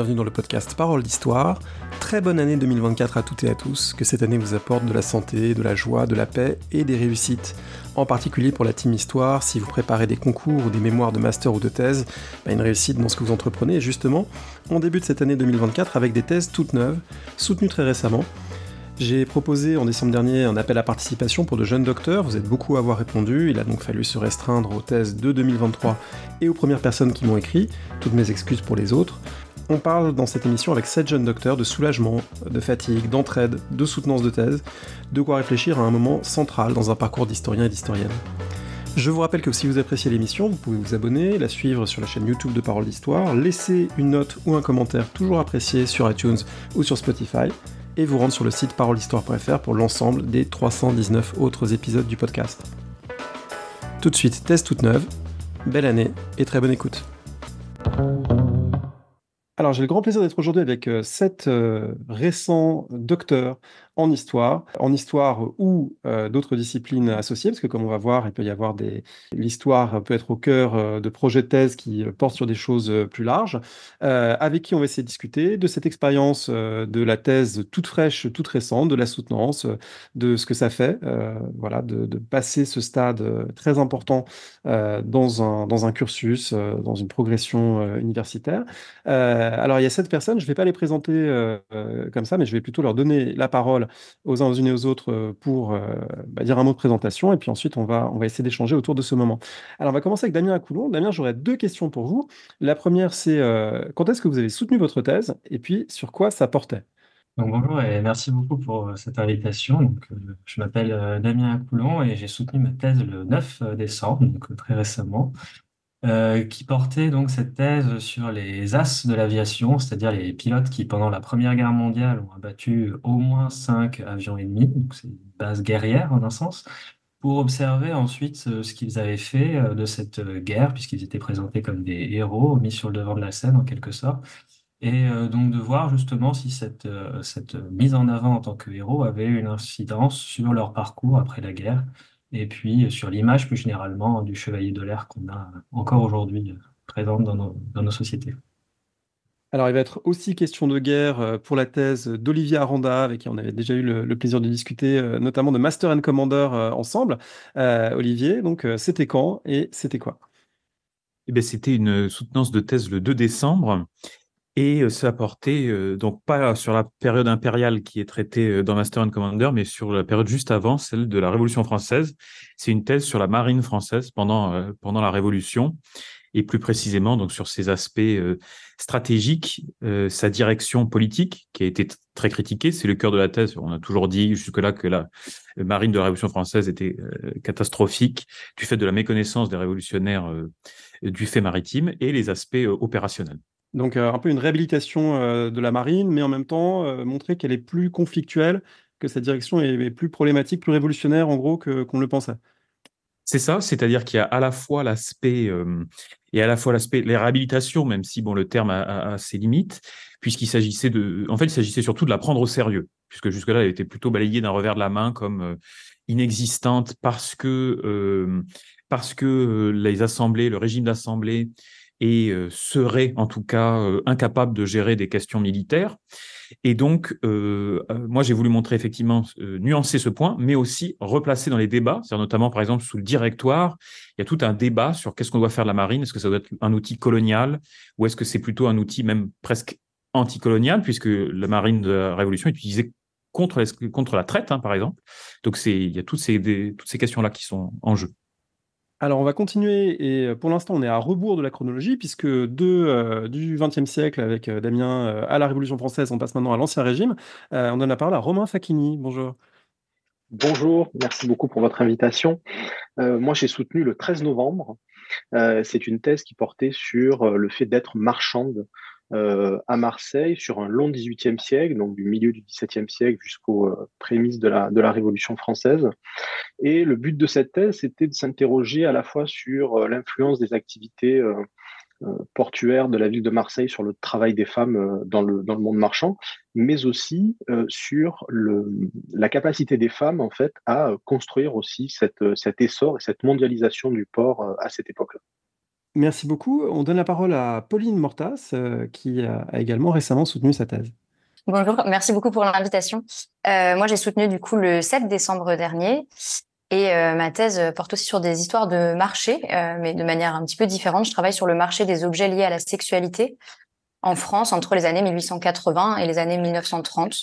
bienvenue dans le podcast Parole d'Histoire. Très bonne année 2024 à toutes et à tous, que cette année vous apporte de la santé, de la joie, de la paix et des réussites. En particulier pour la team Histoire, si vous préparez des concours ou des mémoires de master ou de thèse, une réussite dans ce que vous entreprenez. Et justement, on débute cette année 2024 avec des thèses toutes neuves, soutenues très récemment. J'ai proposé en décembre dernier un appel à participation pour de jeunes docteurs, vous êtes beaucoup à avoir répondu, il a donc fallu se restreindre aux thèses de 2023 et aux premières personnes qui m'ont écrit, toutes mes excuses pour les autres. On parle dans cette émission avec 7 jeunes docteurs de soulagement, de fatigue, d'entraide, de soutenance de thèse, de quoi réfléchir à un moment central dans un parcours d'historien et d'historienne. Je vous rappelle que si vous appréciez l'émission, vous pouvez vous abonner, la suivre sur la chaîne YouTube de Parole d'Histoire, laisser une note ou un commentaire toujours apprécié sur iTunes ou sur Spotify, et vous rendre sur le site parolehistoire.fr pour l'ensemble des 319 autres épisodes du podcast. Tout de suite, thèse toute neuve, belle année et très bonne écoute. Alors j'ai le grand plaisir d'être aujourd'hui avec 7 récents docteurs en histoire ou d'autres disciplines associées, parce que comme on va voir, il peut y avoir l'histoire peut être au cœur de projets de thèse qui portent sur des choses plus larges, avec qui on va essayer de discuter de cette expérience de la thèse toute fraîche, toute récente, de la soutenance, de ce que ça fait, de passer ce stade très important dans un cursus, dans une progression universitaire. Alors, il y a 7 personnes, je ne vais pas les présenter comme ça, mais je vais plutôt leur donner la parole aux uns aux unes et aux autres pour dire un mot de présentation, et puis ensuite, on va essayer d'échanger autour de ce moment. Alors, on va commencer avec Damien Acoulon. Damien, j'aurais 2 questions pour vous. La première, c'est quand est-ce que vous avez soutenu votre thèse, et puis sur quoi ça portait? Donc, bonjour et merci beaucoup pour cette invitation. Je m'appelle Damien Coulon et j'ai soutenu ma thèse le 9 décembre, très récemment, qui portait donc cette thèse sur les as de l'aviation, c'est-à-dire les pilotes qui, pendant la Première Guerre mondiale, ont abattu au moins 5 avions ennemis, donc c'est une base guerrière en un sens, pour observer ensuite ce qu'ils avaient fait de cette guerre, puisqu'ils étaient présentés comme des héros mis sur le devant de la scène en quelque sorte. Et donc de voir justement si cette mise en avant en tant que héros avait une incidence sur leur parcours après la guerre, et puis sur l'image plus généralement du chevalier de l'air qu'on a encore aujourd'hui présente dans nos sociétés. Alors, il va être aussi question de guerre pour la thèse d'Olivier Aranda, avec qui on avait déjà eu le plaisir de discuter, notamment de Master and Commander ensemble. Olivier, donc c'était quand et c'était quoi? Eh bien, c'était une soutenance de thèse le 2 décembre et ça portait donc pas sur la période impériale qui est traitée dans Master and Commander, mais sur la période juste avant, celle de la Révolution française. C'est une thèse sur la marine française pendant la Révolution et plus précisément donc sur ses aspects stratégiques, sa direction politique qui a été très critiquée. C'est le cœur de la thèse. On a toujours dit jusque-là que la marine de la Révolution française était catastrophique du fait de la méconnaissance des révolutionnaires du fait maritime et les aspects opérationnels. Donc, un peu une réhabilitation de la marine, mais en même temps, montrer qu'elle est plus conflictuelle, que sa direction est plus problématique, plus révolutionnaire, en gros, qu'on le pensait. C'est ça, c'est-à-dire qu'il y a à la fois l'aspect et à la fois l'aspect les réhabilitations, même si bon le terme a ses limites, puisqu'il s'agissait en fait il s'agissait surtout de la prendre au sérieux, puisque jusque-là elle était plutôt balayée d'un revers de la main comme inexistante parce que les assemblées, le régime d'assemblée serait en tout cas incapable de gérer des questions militaires. Et donc, moi, j'ai voulu montrer effectivement, nuancer ce point, mais aussi replacer dans les débats, c'est-à-dire notamment, par exemple, sous le directoire, il y a tout un débat sur qu'est-ce qu'on doit faire de la marine. Est-ce que ça doit être un outil colonial ou est-ce que c'est plutôt un outil même presque anticolonial, puisque la marine de la Révolution est utilisée contre la traite, hein, par exemple. Donc, il y a toutes ces questions-là qui sont en jeu. Alors, on va continuer, et pour l'instant, on est à rebours de la chronologie, puisque du XXe siècle, avec Damien, à la Révolution française, on passe maintenant à l'Ancien Régime. On donne la parole à Romain Facchini. Bonjour. Bonjour, merci beaucoup pour votre invitation. Moi, j'ai soutenu le 13 novembre. C'est une thèse qui portait sur le fait d'être marchande à Marseille sur un long XVIIIe siècle, donc du milieu du XVIIe siècle jusqu'aux prémices de la Révolution française. Et le but de cette thèse, c'était de s'interroger à la fois sur l'influence des activités portuaire de la ville de Marseille sur le travail des femmes dans le monde marchand, mais aussi sur la capacité des femmes en fait à construire aussi cet essor et cette mondialisation du port à cette époque-là. Merci beaucoup. On donne la parole à Pauline Mortas, qui a également récemment soutenu sa thèse. Bonjour, merci beaucoup pour l'invitation. Moi, j'ai soutenu du coup le 7 décembre dernier et ma thèse porte aussi sur des histoires de marché, mais de manière un petit peu différente. Je travaille sur le marché des objets liés à la sexualité en France entre les années 1880 et les années 1930.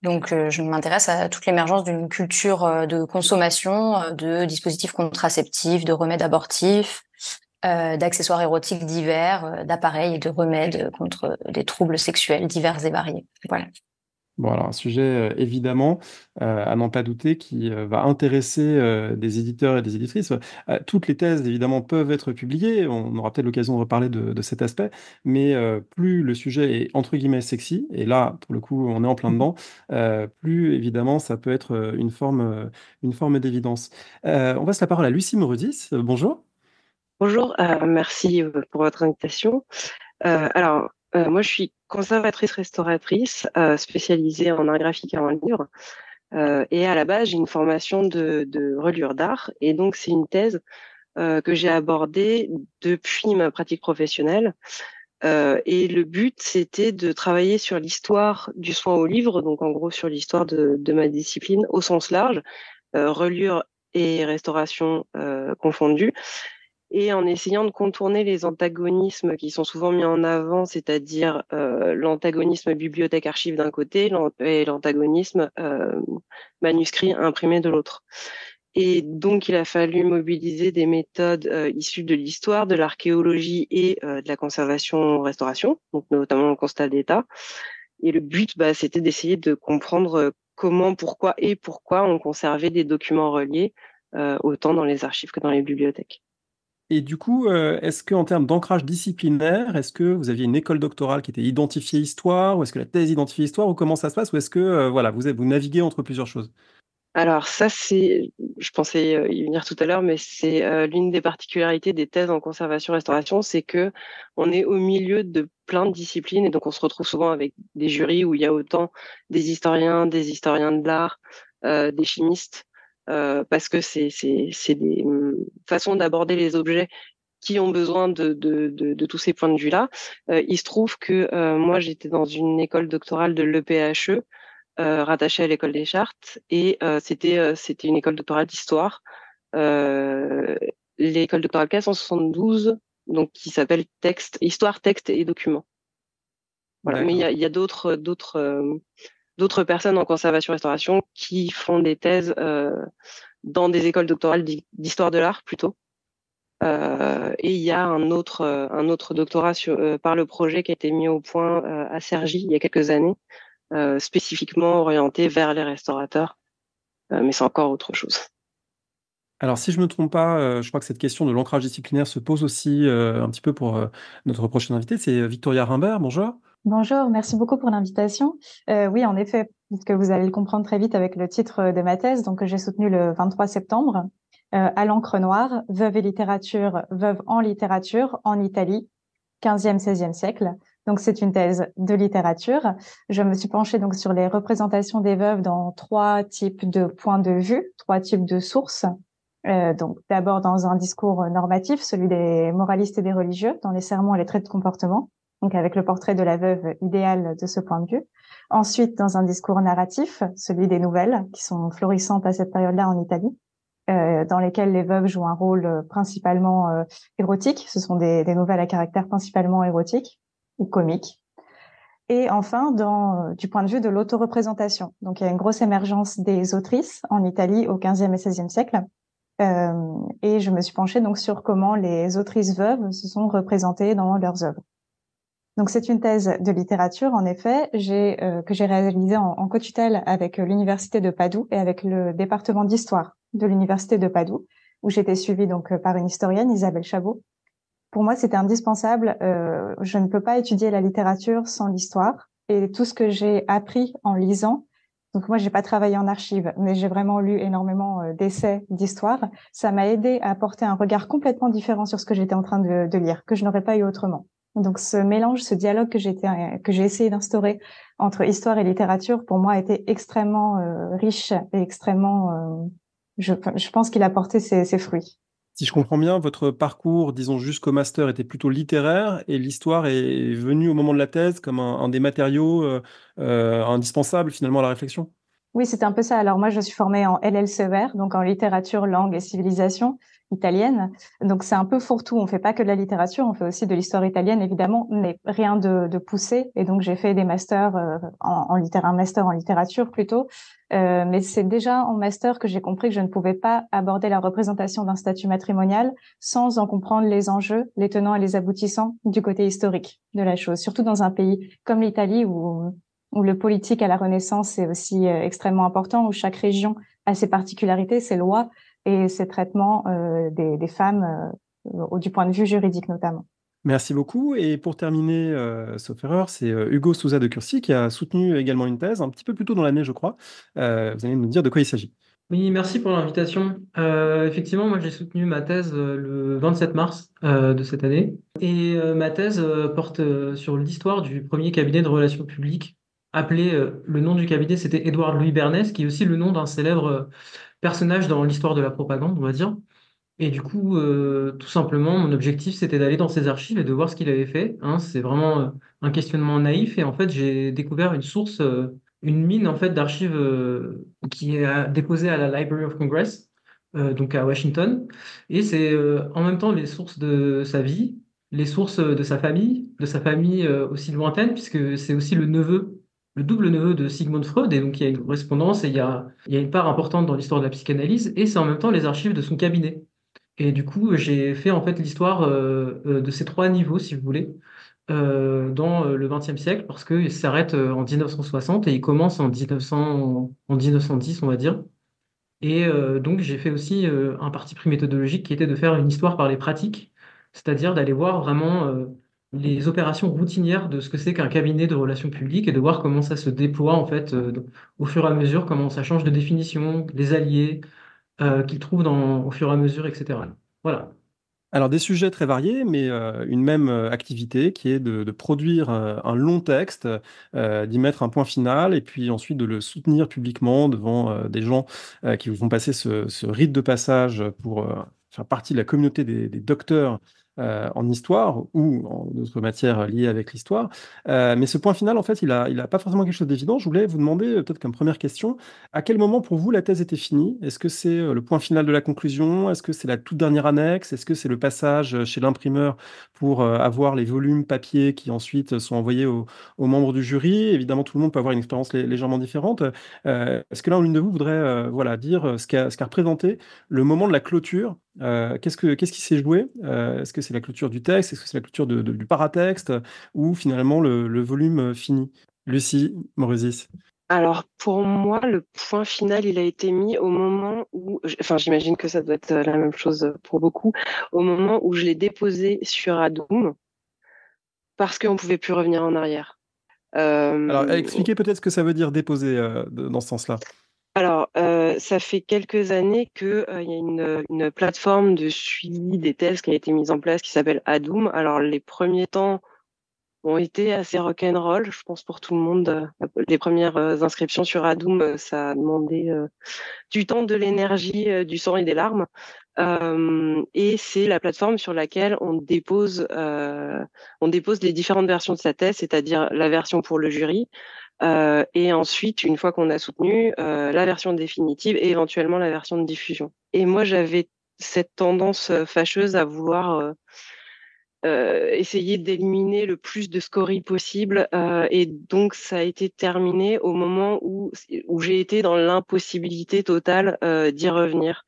Donc, je m'intéresse à toute l'émergence d'une culture de consommation de dispositifs contraceptifs, de remèdes abortifs, d'accessoires érotiques divers, d'appareils et de remèdes contre des troubles sexuels divers et variés. Voilà. Bon, alors un sujet évidemment, à n'en pas douter, qui va intéresser des éditeurs et des éditrices. Toutes les thèses, évidemment, peuvent être publiées. On aura peut-être l'occasion de reparler de cet aspect. Mais plus le sujet est, entre guillemets, sexy, et là, pour le coup, on est en plein dedans, plus, évidemment, ça peut être une forme d'évidence. On passe la parole à Lucie Moredis. Bonjour. Bonjour, merci pour votre invitation. Moi, je suis conservatrice restauratrice spécialisée en art graphique et en livre. Et à la base, j'ai une formation de reliure d'art. Et donc, c'est une thèse que j'ai abordée depuis ma pratique professionnelle. Et le but, c'était de travailler sur l'histoire du soin au livre, donc en gros sur l'histoire de ma discipline au sens large, reliure et restauration confondues, et en essayant de contourner les antagonismes qui sont souvent mis en avant, c'est-à-dire l'antagonisme bibliothèque-archive d'un côté et l'antagonisme manuscrit imprimé de l'autre. Et donc, il a fallu mobiliser des méthodes issues de l'histoire, de l'archéologie et de la conservation-restauration, donc notamment le constat d'état. Et le but, c'était d'essayer de comprendre comment, pourquoi on conservait des documents reliés autant dans les archives que dans les bibliothèques. Et du coup, est-ce qu'en termes d'ancrage disciplinaire, est-ce que vous aviez une école doctorale qui était identifiée histoire, ou est-ce que la thèse identifiée histoire, ou comment ça se passe, ou est-ce que voilà, vous naviguez entre plusieurs choses? Alors ça, je pensais y venir tout à l'heure, mais c'est l'une des particularités des thèses en conservation-restauration, c'est que on est au milieu de plein de disciplines et donc on se retrouve souvent avec des jurys où il y a autant des historiens de l'art, des chimistes, parce que c'est des façons d'aborder les objets qui ont besoin de tous ces points de vue-là. Il se trouve que moi, j'étais dans une école doctorale de l'EPHE, rattachée à l'école des Chartes, et c'était une école doctorale d'histoire. L'école doctorale 472, donc qui s'appelle Histoire, texte et documents. Voilà. Mais il y a d'autres personnes en conservation-restauration qui font des thèses dans des écoles doctorales d'histoire de l'art plutôt. Et il y a un autre doctorat par le projet qui a été mis au point à Cergy il y a quelques années, spécifiquement orienté vers les restaurateurs, mais c'est encore autre chose. Alors, si je ne me trompe pas, je crois que cette question de l'ancrage disciplinaire se pose aussi un petit peu pour notre prochaine invitée, c'est Victoria Rimbert. Bonjour. Bonjour, merci beaucoup pour l'invitation. Oui, en effet, puisque vous allez le comprendre très vite avec le titre de ma thèse, donc que j'ai soutenu le 23 septembre, à l'encre noire, veuve et littérature, veuve en littérature, en Italie, 15e, 16e siècle. Donc, c'est une thèse de littérature. Je me suis penchée donc sur les représentations des veuves dans 3 types de points de vue, 3 types de sources. Donc, d'abord dans un discours normatif, celui des moralistes et des religieux, dans les sermons et les traits de comportement, donc avec le portrait de la veuve idéale de ce point de vue. Ensuite, dans un discours narratif, celui des nouvelles, qui sont florissantes à cette période-là en Italie, dans lesquelles les veuves jouent un rôle principalement érotique. Ce sont des nouvelles à caractère principalement érotique ou comique. Et enfin, du point de vue de l'autoreprésentation. Donc, il y a une grosse émergence des autrices en Italie au XVe et XVIe siècle. Et je me suis penchée donc sur comment les autrices veuves se sont représentées dans leurs œuvres. Donc, c'est une thèse de littérature, en effet, que j'ai réalisée en co-tutelle avec l'Université de Padoue et avec le département d'histoire de l'Université de Padoue, où j'étais suivie donc par une historienne, Isabelle Chabot. Pour moi, c'était indispensable. Je ne peux pas étudier la littérature sans l'histoire. Et tout ce que j'ai appris en lisant, donc moi, j'ai pas travaillé en archives, mais j'ai vraiment lu énormément d'essais d'histoire. Ça m'a aidé à apporter un regard complètement différent sur ce que j'étais en train de lire, que je n'aurais pas eu autrement. Donc, ce mélange, ce dialogue que j'ai essayé d'instaurer entre histoire et littérature, pour moi, a été extrêmement riche et extrêmement, je pense qu'il a porté ses fruits. Si je comprends bien, votre parcours, disons jusqu'au master, était plutôt littéraire et l'histoire est venue au moment de la thèse comme un des matériaux indispensables finalement à la réflexion. Oui, c'est un peu ça. Alors moi, je suis formée en LLCER, donc en littérature, langue et civilisation italienne. Donc c'est un peu fourre-tout. On fait pas que de la littérature, on fait aussi de l'histoire italienne, évidemment, mais rien de poussé. Et donc j'ai fait des masters un master en littérature plutôt. Mais c'est déjà en master que j'ai compris que je ne pouvais pas aborder la représentation d'un statut matrimonial sans en comprendre les enjeux, les tenants et les aboutissants du côté historique de la chose, surtout dans un pays comme l'Italie où le politique à la Renaissance est aussi extrêmement important, où chaque région a ses particularités, ses lois et ses traitements des femmes du point de vue juridique notamment. Merci beaucoup. Et pour terminer, sauf erreur, c'est Hugo Souza de Curcy qui a soutenu également une thèse, un petit peu plus tôt dans l'année, je crois. Vous allez nous dire de quoi il s'agit. Oui, merci pour l'invitation. Effectivement, moi j'ai soutenu ma thèse le 27 mars de cette année. Et ma thèse porte sur l'histoire du premier cabinet de relations publiques, appelé, le nom du cabinet c'était Édouard Louis Bernays, qui est aussi le nom d'un célèbre personnage dans l'histoire de la propagande, on va dire. Et du coup, tout simplement, mon objectif c'était d'aller dans ses archives et de voir ce qu'il avait fait, hein. C'est vraiment un questionnement naïf. Et en fait, j'ai découvert une source, une mine en fait d'archives qui est déposée à la Library of Congress, donc à Washington. Et c'est en même temps les sources de sa vie, les sources de sa famille aussi lointaine, puisque c'est aussi le neveu, le double neveu de Sigmund Freud. Et donc il y a une correspondance et il y a une part importante dans l'histoire de la psychanalyse. Et c'est en même temps les archives de son cabinet. Et du coup, j'ai fait en fait l'histoire de ces trois niveaux, si vous voulez, dans le XXe siècle, parce qu'il s'arrête en 1960 et il commence en 1910, on va dire. Et donc, j'ai fait aussi un parti pris méthodologique qui était de faire une histoire par les pratiques, c'est-à-dire d'aller voir vraiment les opérations routinières de ce que c'est qu'un cabinet de relations publiques et de voir comment ça se déploie en fait au fur et à mesure, comment ça change de définition, les alliés qu'ils trouvent au fur et à mesure, etc. Voilà. Alors, des sujets très variés, mais une même activité qui est de produire un long texte, d'y mettre un point final, et puis ensuite de le soutenir publiquement devant des gens qui vous font passer ce rite de passage pour faire partie de la communauté des docteurs en histoire ou en d'autres matières liées avec l'histoire. Mais ce point final, en fait, il a pas forcément quelque chose d'évident. Je voulais vous demander, peut-être comme première question, à quel moment pour vous la thèse était finie? Est-ce que c'est le point final de la conclusion? Est-ce que c'est la toute dernière annexe? Est-ce que c'est le passage chez l'imprimeur pour avoir les volumes papier qui ensuite sont envoyés aux membres du jury? Évidemment, tout le monde peut avoir une expérience légèrement différente. Est-ce que l'un ou l'une de vous voudrait voilà, dire ce qu'a représenté le moment de la clôture? Qu'est-ce qui s'est joué? Est-ce que c'est la clôture du texte? Est-ce que c'est la clôture du paratexte? Ou finalement le volume fini? Lucie Morezis. Alors, pour moi, le point final, il a été mis au moment où, enfin, j'imagine que ça doit être la même chose pour beaucoup, au moment où je l'ai déposé sur Adoom, parce qu'on ne pouvait plus revenir en arrière. Alors, expliquez peut-être ce que ça veut dire déposer dans ce sens-là. Alors, ça fait quelques années qu'il y a une plateforme de suivi des thèses qui a été mise en place qui s'appelle Adoom. Alors, les premiers temps ont été assez rock'n'roll, je pense pour tout le monde. Les premières inscriptions sur Adoom, ça a demandé du temps, de l'énergie, du sang et des larmes. Et c'est la plateforme sur laquelle on dépose les différentes versions de sa thèse, c'est-à-dire la version pour le jury, et ensuite, une fois qu'on a soutenu, la version définitive et éventuellement la version de diffusion. Et moi, j'avais cette tendance fâcheuse à vouloir essayer d'éliminer le plus de scories possible. Et donc, ça a été terminé au moment où j'ai été dans l'impossibilité totale d'y revenir.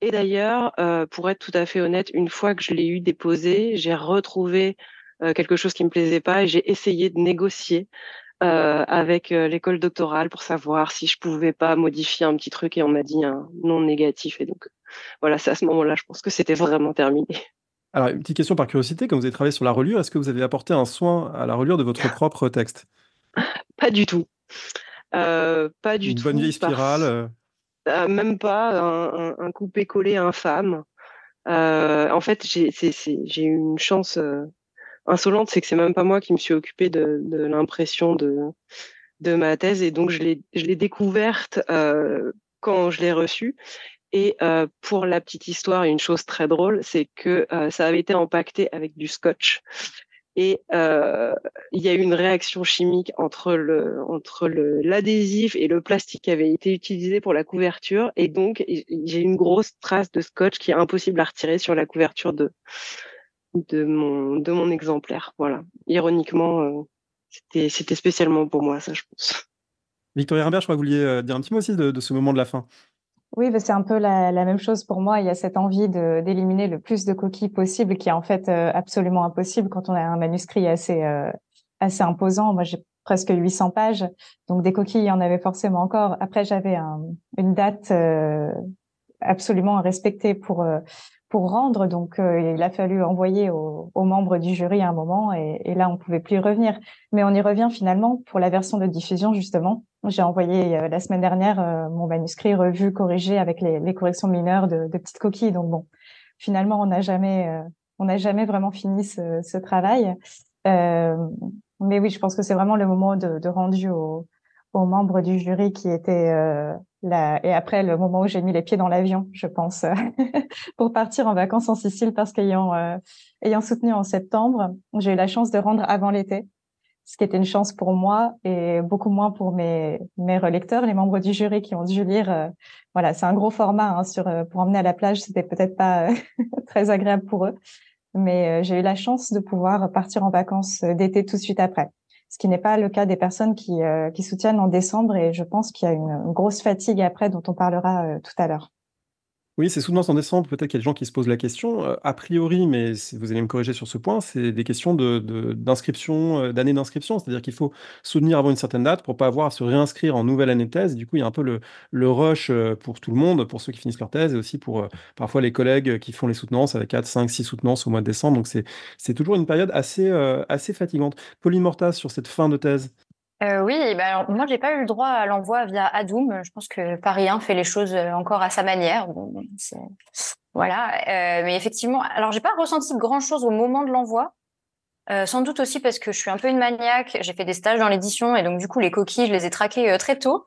Et d'ailleurs, pour être tout à fait honnête, une fois que je l'ai eu déposé, j'ai retrouvé quelque chose qui me plaisait pas et j'ai essayé de négocier avec l'école doctorale pour savoir si je pouvais pas modifier un petit truc et on m'a dit un non négatif. Et donc, voilà, c'est à ce moment-là, je pense que c'était vraiment terminé. Alors, une petite question par curiosité, comme vous avez travaillé sur la relure, est-ce que vous avez apporté un soin à la relure de votre propre texte? Pas du tout. Pas du Une tout. bonne vieille spirale? Même pas un coupé-collé infâme. En fait, j'ai eu une chance insolente, c'est que c'est même pas moi qui me suis occupée de l'impression de ma thèse et donc je l'ai découverte quand je l'ai reçue Et pour la petite histoire, une chose très drôle, c'est que ça avait été empaqueté avec du scotch. Et il y a eu une réaction chimique entre l'adhésif et le plastique qui avait été utilisé pour la couverture. Et donc, j'ai une grosse trace de scotch qui est impossible à retirer sur la couverture de mon exemplaire. Voilà. Ironiquement, c'était spécialement pour moi, ça, je pense. Victoria Rimbert, je crois que vous vouliez dire un petit mot aussi de ce moment de la fin. Oui, c'est un peu la même chose pour moi. Il y a cette envie d'éliminer le plus de coquilles possible, qui est en fait absolument impossible quand on a un manuscrit assez imposant. Moi, j'ai presque 800 pages, donc des coquilles, il y en avait forcément encore. Après, j'avais une date absolument à respecter pour rendre, donc il a fallu envoyer aux membres du jury à un moment, et là, on pouvait plus y revenir. Mais on y revient finalement pour la version de diffusion, justement. J'ai envoyé la semaine dernière mon manuscrit revu, corrigé avec les corrections mineures de petites coquilles. Donc bon, finalement, on n'a jamais vraiment fini ce travail. Euh, mais oui, je pense que c'est vraiment le moment de rendu aux membres du jury qui était là. Et après, le moment où j'ai mis les pieds dans l'avion, je pense, pour partir en vacances en Sicile, parce ayant soutenu en septembre, j'ai eu la chance de rendre avant l'été, ce qui était une chance pour moi et beaucoup moins pour mes relecteurs, les membres du jury qui ont dû lire. Voilà, c'est un gros format hein, pour emmener à la plage, c'était peut-être pas très agréable pour eux, mais j'ai eu la chance de pouvoir partir en vacances d'été tout de suite après, ce qui n'est pas le cas des personnes qui soutiennent en décembre, et je pense qu'il y a une grosse fatigue après dont on parlera tout à l'heure. Oui, c'est soutenance en décembre. Peut-être qu'il y a des gens qui se posent la question. A priori, mais vous allez me corriger sur ce point, c'est des questions d'inscription, d'année d'inscription. C'est-à-dire qu'il faut soutenir avant une certaine date pour pas avoir à se réinscrire en nouvelle année de thèse. Du coup, il y a un peu le rush pour tout le monde, pour ceux qui finissent leur thèse, et aussi pour parfois les collègues qui font les soutenances avec 4, 5, 6 soutenances au mois de décembre. Donc, c'est toujours une période assez fatigante. Pauline Mortas, sur cette fin de thèse. Oui, alors, moi, j'ai pas eu le droit à l'envoi via Adoum. Je pense que Paris 1 fait les choses encore à sa manière. Bon, voilà. Mais effectivement, alors j'ai pas ressenti grand-chose au moment de l'envoi. Sans doute aussi parce que je suis un peu une maniaque. J'ai fait des stages dans l'édition et donc du coup les coquilles, je les ai traquées très tôt.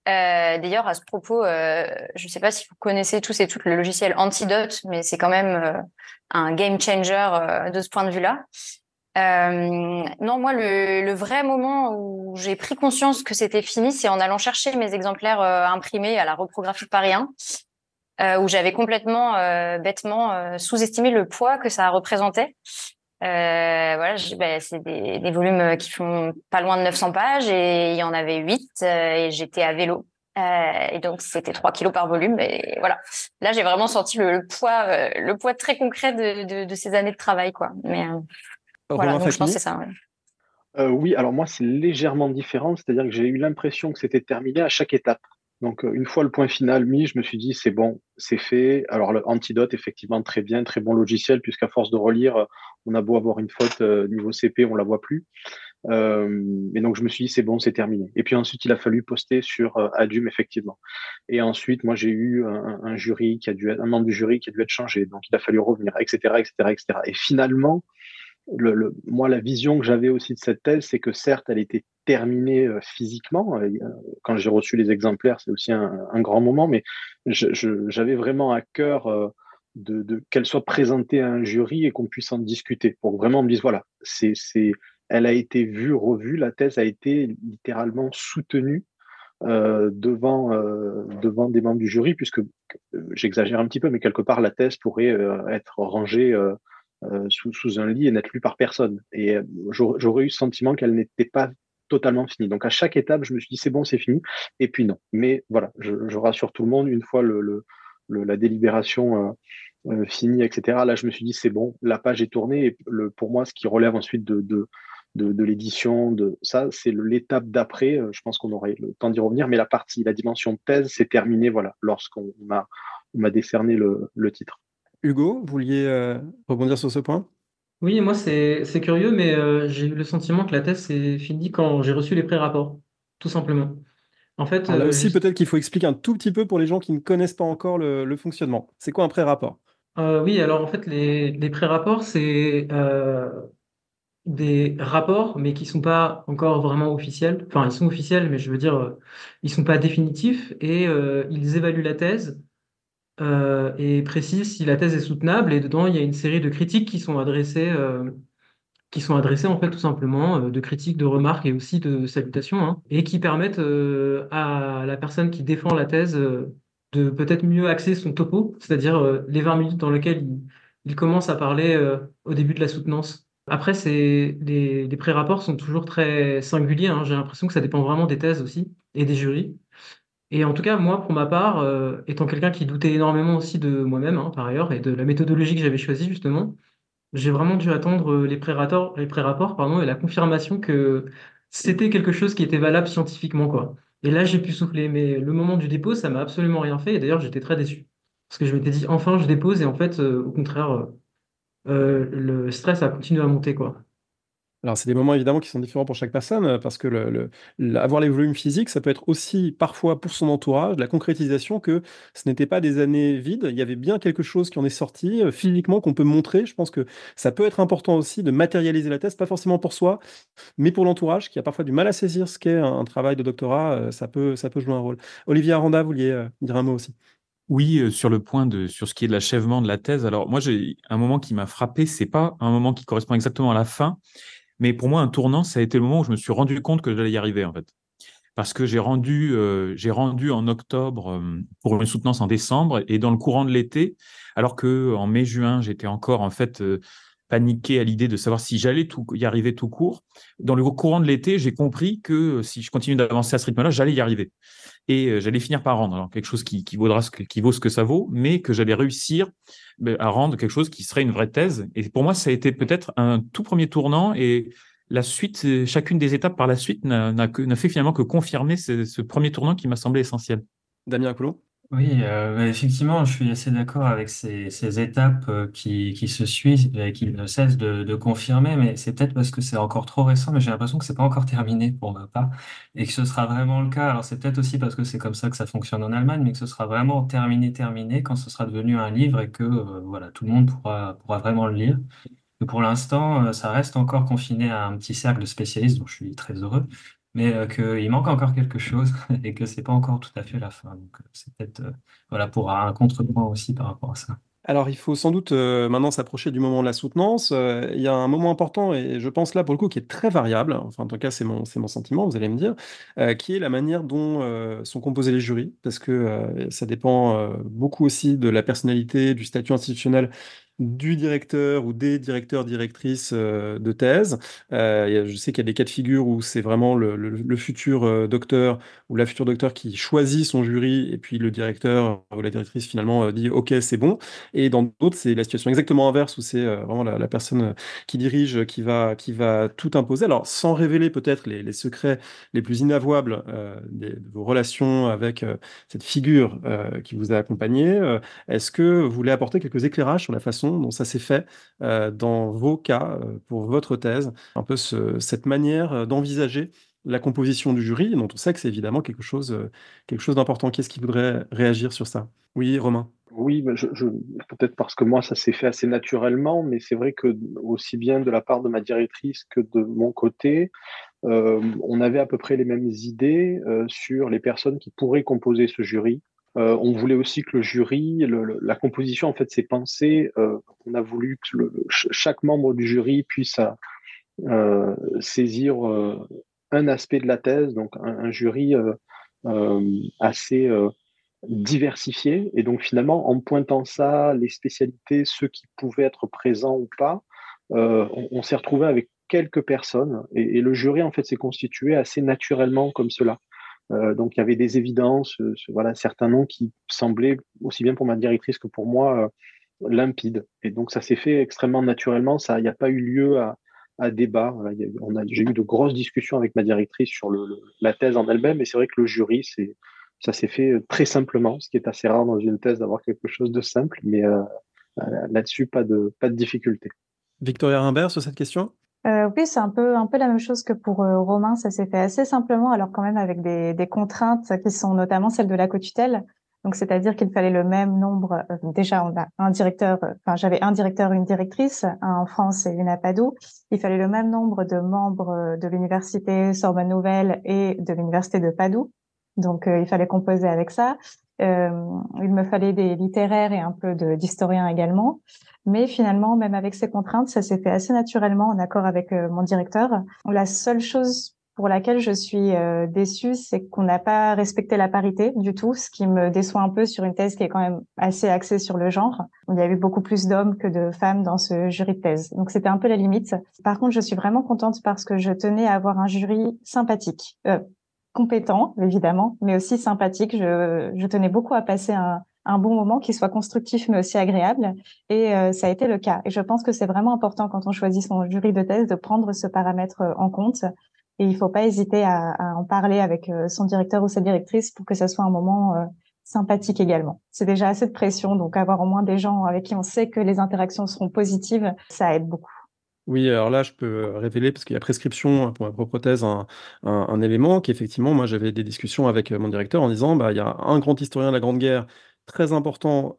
D'ailleurs, à ce propos, je sais pas si vous connaissez tous et toutes le logiciel Antidote, mais c'est quand même un game changer de ce point de vue-là. Non, moi, le vrai moment où j'ai pris conscience que c'était fini, c'est en allant chercher mes exemplaires imprimés à la reprographie Paris 1, où j'avais complètement bêtement sous-estimé le poids que ça représentait. Voilà, c'est des volumes qui font pas loin de 900 pages et il y en avait 8 et j'étais à vélo. Et donc, c'était 3 kilos par volume. Et voilà. Là, j'ai vraiment senti le poids très concret de ces années de travail, quoi. Mais voilà, Romain donc je pense que Facchini. c'est ça. Ouais. Oui, alors moi, c'est légèrement différent, c'est-à-dire que j'ai eu l'impression que c'était terminé à chaque étape. Donc, une fois le point final mis, je me suis dit, c'est bon, c'est fait. Alors, le Antidote, effectivement, très bien, très bon logiciel, puisqu'à force de relire, on a beau avoir une faute niveau CP, on la voit plus. Et donc, je me suis dit, c'est bon, c'est terminé. Et puis ensuite, il a fallu poster sur Adum, effectivement. Et ensuite, moi, j'ai eu un jury un membre du jury qui a dû être changé. Donc, il a fallu revenir, etc., etc., etc. Et finalement, moi, la vision que j'avais aussi de cette thèse, c'est que certes, elle était terminée physiquement. Quand j'ai reçu les exemplaires, c'est aussi un grand moment, mais j'avais vraiment à cœur qu'elle soit présentée à un jury et qu'on puisse en discuter, pour que vraiment on me dise, voilà, elle a été vue, revue, la thèse a été littéralement soutenue devant des membres du jury, puisque j'exagère un petit peu, mais quelque part, la thèse pourrait être rangée sous un lit et n'être lue par personne. Et j'aurais eu le sentiment qu'elle n'était pas totalement finie. Donc à chaque étape, je me suis dit c'est bon, c'est fini. Et puis non. Mais voilà, je rassure tout le monde, une fois la délibération finie, etc., là je me suis dit c'est bon, la page est tournée. Et pour moi, ce qui relève ensuite de l'édition, de ça, c'est l'étape d'après. Je pense qu'on aurait le temps d'y revenir, mais la dimension thèse, c'est terminé, voilà, lorsqu'on m'a décerné le titre. Hugo, vous vouliez rebondir sur ce point? Oui, moi, c'est curieux, mais j'ai eu le sentiment que la thèse s'est finie quand j'ai reçu les pré-rapports, tout simplement. En fait, Alors là aussi, peut-être qu'il faut expliquer un tout petit peu pour les gens qui ne connaissent pas encore le fonctionnement. C'est quoi un pré-rapport? oui, alors en fait, les pré-rapports, c'est des rapports, mais qui sont pas encore vraiment officiels. Enfin, ils sont officiels, mais je veux dire, ils sont pas définitifs et ils évaluent la thèse et précise si la thèse est soutenable. Et dedans, il y a une série de critiques qui sont adressées en fait tout simplement, de critiques, de remarques et aussi de salutations, hein, et qui permettent à la personne qui défend la thèse de peut-être mieux axer son topo, c'est-à-dire les 20 minutes dans lesquelles il commence à parler au début de la soutenance. Après, les pré-rapports sont toujours très singuliers, hein. J'ai l'impression que ça dépend vraiment des thèses aussi et des jurys. Et en tout cas, moi, pour ma part, étant quelqu'un qui doutait énormément aussi de moi-même, hein, par ailleurs, et de la méthodologie que j'avais choisie, justement, j'ai vraiment dû attendre les pré-rapports, pardon, et la confirmation que c'était quelque chose qui était valable scientifiquement, quoi. Et là, j'ai pu souffler. Mais le moment du dépôt, ça m'a absolument rien fait. Et d'ailleurs, j'étais très déçu. Parce que je m'étais dit, enfin, je dépose. Et en fait, au contraire, le stress a continué à monter, quoi. Alors, c'est des moments évidemment qui sont différents pour chaque personne, parce que avoir les volumes physiques, ça peut être aussi parfois pour son entourage la concrétisation que ce n'était pas des années vides, il y avait bien quelque chose qui en est sorti physiquement qu'on peut montrer. Je pense que ça peut être important aussi de matérialiser la thèse, pas forcément pour soi, mais pour l'entourage qui a parfois du mal à saisir ce qu'est un travail de doctorat, ça peut jouer un rôle. Olivier Aranda, vous vouliez dire un mot aussi? Oui, sur ce qui est de l'achèvement de la thèse. Alors, moi, j'ai un moment qui m'a frappé. C'est pas un moment qui correspond exactement à la fin, mais pour moi, un tournant, ça a été le moment où je me suis rendu compte que j'allais y arriver, en fait. Parce que j'ai rendu en octobre pour une soutenance en décembre, et dans le courant de l'été, alors que en mai-juin, j'étais encore en fait paniqué à l'idée de savoir si j'allais y arriver tout court. Dans le courant de l'été, j'ai compris que si je continue d'avancer à ce rythme-là, j'allais y arriver. Et j'allais finir par rendre. Alors, quelque chose qui vaut ce que ça vaut, mais que j'allais réussir à rendre quelque chose qui serait une vraie thèse. Et pour moi, ça a été peut-être un tout premier tournant, et la suite, chacune des étapes par la suite n'a fait finalement que confirmer ce premier tournant qui m'a semblé essentiel. Damien Coulon? Oui, bah, effectivement, je suis assez d'accord avec ces étapes qui se suivent et qui ne cessent de confirmer, mais c'est peut-être parce que c'est encore trop récent, mais j'ai l'impression que c'est pas encore terminé pour ma part et que ce sera vraiment le cas. Alors c'est peut-être aussi parce que c'est comme ça que ça fonctionne en Allemagne, mais que ce sera vraiment terminé quand ce sera devenu un livre et que voilà, tout le monde pourra vraiment le lire. Mais pour l'instant, ça reste encore confiné à un petit cercle de spécialistes dont je suis très heureux, mais qu'il manque encore quelque chose et que c'est pas encore tout à fait la fin. Donc, c'est peut-être voilà, pour un contre-point aussi par rapport à ça. Alors, il faut sans doute maintenant s'approcher du moment de la soutenance. Il y a un moment important, et je pense là pour le coup, qui est très variable, enfin en tout cas c'est mon sentiment, vous allez me dire, qui est la manière dont sont composés les jurys, parce que ça dépend beaucoup aussi de la personnalité, du statut institutionnel du directeur ou des directeurs, directrices de thèse. Je sais qu'il y a des cas de figure où c'est vraiment le futur docteur ou la future docteur qui choisit son jury, et puis le directeur ou la directrice finalement dit OK, c'est bon. Et dans d'autres, c'est la situation exactement inverse, où c'est vraiment la personne qui dirige, qui va tout imposer. Alors, sans révéler peut-être les secrets les plus inavouables de vos relations avec cette figure qui vous a accompagné, est-ce que vous voulez apporter quelques éclairages sur la façon dont ça s'est fait dans vos cas, pour votre thèse, un peu cette manière d'envisager la composition du jury, dont on sait que c'est évidemment quelque chose d'important. Qui est-ce qui voudrait réagir sur ça? Oui, Romain. Oui, mais peut-être parce que moi, ça s'est fait assez naturellement, mais c'est vrai que aussi bien de la part de ma directrice que de mon côté, on avait à peu près les mêmes idées sur les personnes qui pourraient composer ce jury. On voulait aussi que le jury, la composition, en fait, s'est pensée. On a voulu que chaque membre du jury puisse saisir un aspect de la thèse, donc un jury assez diversifié. Et donc finalement, en pointant ça, les spécialités, ceux qui pouvaient être présents ou pas, on s'est retrouvé avec quelques personnes, et le jury en fait s'est constitué assez naturellement comme cela. Donc il y avait des évidences, voilà, certains noms qui semblaient aussi bien pour ma directrice que pour moi limpides. Et donc ça s'est fait extrêmement naturellement. Ça, il n'y a pas eu lieu à débat. Voilà, j'ai eu de grosses discussions avec ma directrice sur la thèse en elle-même, et c'est vrai que le jury, ça s'est fait très simplement, ce qui est assez rare dans une thèse d'avoir quelque chose de simple, mais là-dessus, pas de difficulté. Victoria Rimbert sur cette question? Oui, c'est un peu la même chose que pour Romain. Ça s'est fait assez simplement, alors quand même avec des contraintes qui sont notamment celles de la co-tutelle. Donc, c'est-à-dire qu'il fallait le même nombre. Déjà, on a un directeur. Enfin, j'avais un directeur, une directrice, un en France et une à Padoue. Il fallait le même nombre de membres de l'université Sorbonne Nouvelle et de l'université de Padoue. Donc, il fallait composer avec ça. Il me fallait des littéraires et un peu d'historiens également. Mais finalement, même avec ces contraintes, ça s'est fait assez naturellement en accord avec mon directeur. La seule chose pour laquelle je suis déçue, c'est qu'on n'a pas respecté la parité du tout, ce qui me déçoit un peu sur une thèse qui est quand même assez axée sur le genre. Il y a eu beaucoup plus d'hommes que de femmes dans ce jury de thèse. Donc c'était un peu la limite. Par contre, je suis vraiment contente parce que je tenais à avoir un jury sympathique. Compétent, évidemment, mais aussi sympathique. Je tenais beaucoup à passer un bon moment qui soit constructif mais aussi agréable, et ça a été le cas. Et je pense que c'est vraiment important quand on choisit son jury de thèse de prendre ce paramètre en compte, et il faut pas hésiter à en parler avec son directeur ou sa directrice pour que ça soit un moment sympathique également. C'est déjà assez de pression, donc avoir au moins des gens avec qui on sait que les interactions seront positives, ça aide beaucoup. Oui, alors là, je peux révéler, parce qu'il y a prescription pour ma propre thèse, un élément qu'effectivement, moi, j'avais des discussions avec mon directeur en disant, bah, il y a un grand historien de la Grande Guerre très important,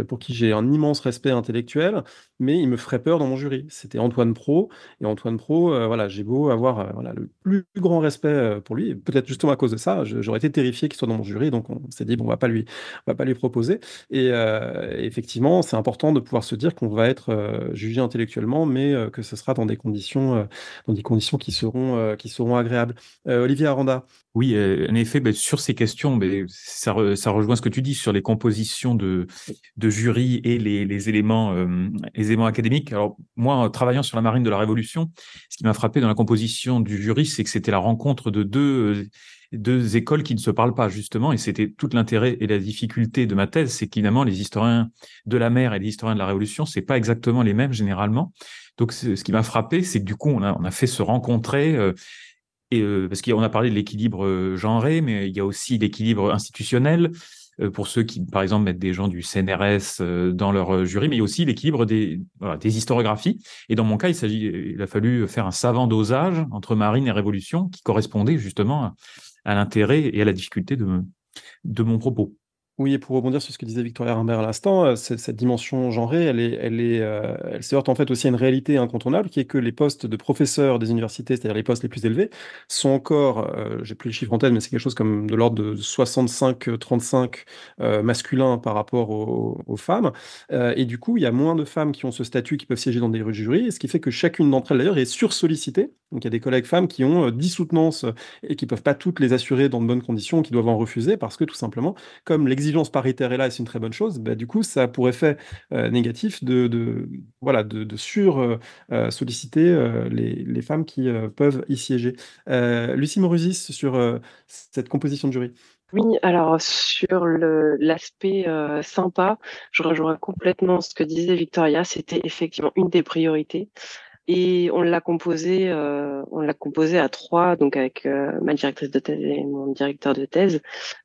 pour qui j'ai un immense respect intellectuel, mais il me ferait peur dans mon jury. C'était Antoine Pro. Et Antoine Pro, voilà, j'ai beau avoir voilà, le plus grand respect pour lui, et peut-être justement à cause de ça, j'aurais été terrifié qu'il soit dans mon jury, donc on s'est dit, bon, on va pas lui proposer. Et effectivement, c'est important de pouvoir se dire qu'on va être jugé intellectuellement, mais que ce sera dans des conditions qui seront agréables. Olivier Aranda. Oui, en effet, sur ces questions, ça rejoint ce que tu dis sur les compositions de jury et les éléments académiques. Alors, moi, en travaillant sur la marine de la Révolution, ce qui m'a frappé dans la composition du jury, c'est que c'était la rencontre de deux écoles qui ne se parlent pas, justement, et c'était tout l'intérêt et la difficulté de ma thèse, c'est qu'évidemment, les historiens de la mer et les historiens de la Révolution, c'est pas exactement les mêmes généralement. Donc, ce qui m'a frappé, c'est que du coup, on a fait se rencontrer parce qu'on a parlé de l'équilibre genré, mais il y a aussi l'équilibre institutionnel pour ceux qui, par exemple, mettent des gens du CNRS dans leur jury, mais il y a aussi l'équilibre des historiographies. Et dans mon cas, il a fallu faire un savant dosage entre marine et révolution qui correspondait justement à l'intérêt et à la difficulté de mon propos. Oui, et pour rebondir sur ce que disait Victoria Rimbert à l'instant, cette dimension genrée, elle se heurte en fait aussi à une réalité incontournable, qui est que les postes de professeurs des universités, c'est-à-dire les postes les plus élevés, sont encore, j'ai plus le chiffre en tête, mais c'est quelque chose comme de l'ordre de 65-35 masculins par rapport aux femmes. Et du coup, il y a moins de femmes qui ont ce statut, qui peuvent siéger dans des jurys, ce qui fait que chacune d'entre elles, d'ailleurs, est sursollicitée. Donc il y a des collègues femmes qui ont 10 soutenances et qui peuvent pas toutes les assurer dans de bonnes conditions, qui doivent en refuser parce que tout simplement, comme l'exigence paritaire est là et c'est une très bonne chose, bah, du coup, ça a pour effet négatif de solliciter les femmes qui peuvent y siéger. Lucie Morusis, sur cette composition de jury. Oui, alors sur l'aspect sympa, je rejoins complètement ce que disait Victoria. C'était effectivement une des priorités. Et on l'a composé à trois, donc avec ma directrice de thèse et mon directeur de thèse,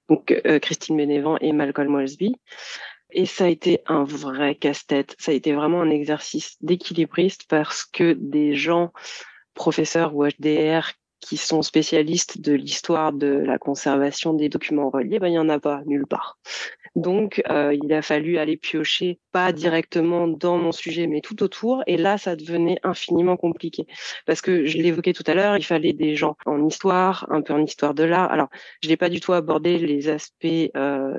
donc Christine Bénévent et Malcolm Walsby. Et ça a été un vrai casse-tête. Ça a été vraiment un exercice d'équilibriste parce que des gens, professeurs ou HDR, qui sont spécialistes de l'histoire de la conservation des documents reliés, il n'y en a pas nulle part. Donc, il a fallu aller piocher, pas directement dans mon sujet, mais tout autour. Et là, ça devenait infiniment compliqué. Parce que je l'évoquais tout à l'heure, il fallait des gens en histoire, un peu en histoire de l'art. Alors, je n'ai pas du tout abordé les aspects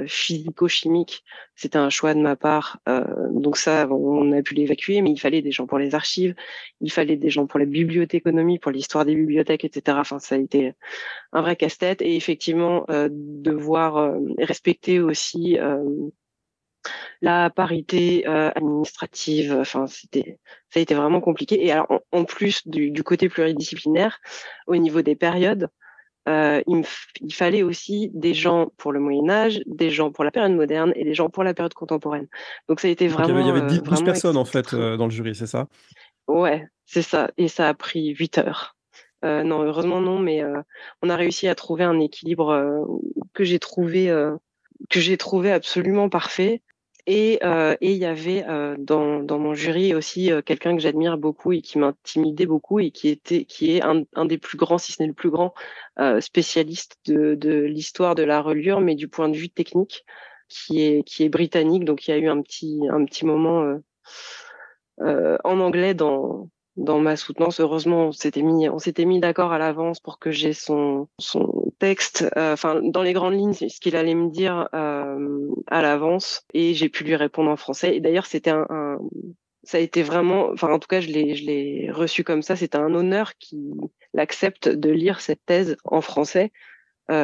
physico-chimiques. C'était un choix de ma part. Donc ça, on a pu l'évacuer, mais il fallait des gens pour les archives, il fallait des gens pour la bibliothéconomie, pour l'histoire des bibliothèques, etc. Enfin, ça a été un vrai casse-tête, et effectivement devoir respecter aussi la parité administrative. Enfin, ça a été vraiment compliqué. Et alors en plus du côté pluridisciplinaire, au niveau des périodes, il fallait aussi des gens pour le Moyen-Âge, des gens pour la période moderne et des gens pour la période contemporaine. Donc ça a été Donc, vraiment il y avait 12 vraiment personnes en fait dans le jury, c'est ça? Ouais, c'est ça. Et ça a pris 8 heures. Non, heureusement non, mais on a réussi à trouver un équilibre que j'ai trouvé absolument parfait. Et il y avait dans mon jury aussi quelqu'un que j'admire beaucoup et qui m'intimidait beaucoup et qui est un des plus grands, si ce n'est le plus grand spécialiste de l'histoire de la reliure, mais du point de vue technique, qui est britannique. Donc il y a eu un petit moment en anglais dans ma soutenance. Heureusement, on s'était mis d'accord à l'avance pour que j'ai son texte, enfin, dans les grandes lignes, c'est ce qu'il allait me dire à l'avance, et j'ai pu lui répondre en français. Et d'ailleurs, ça a été vraiment, enfin, en tout cas, je l'ai reçu comme ça. C'était un honneur qu'il accepte de lire cette thèse en français,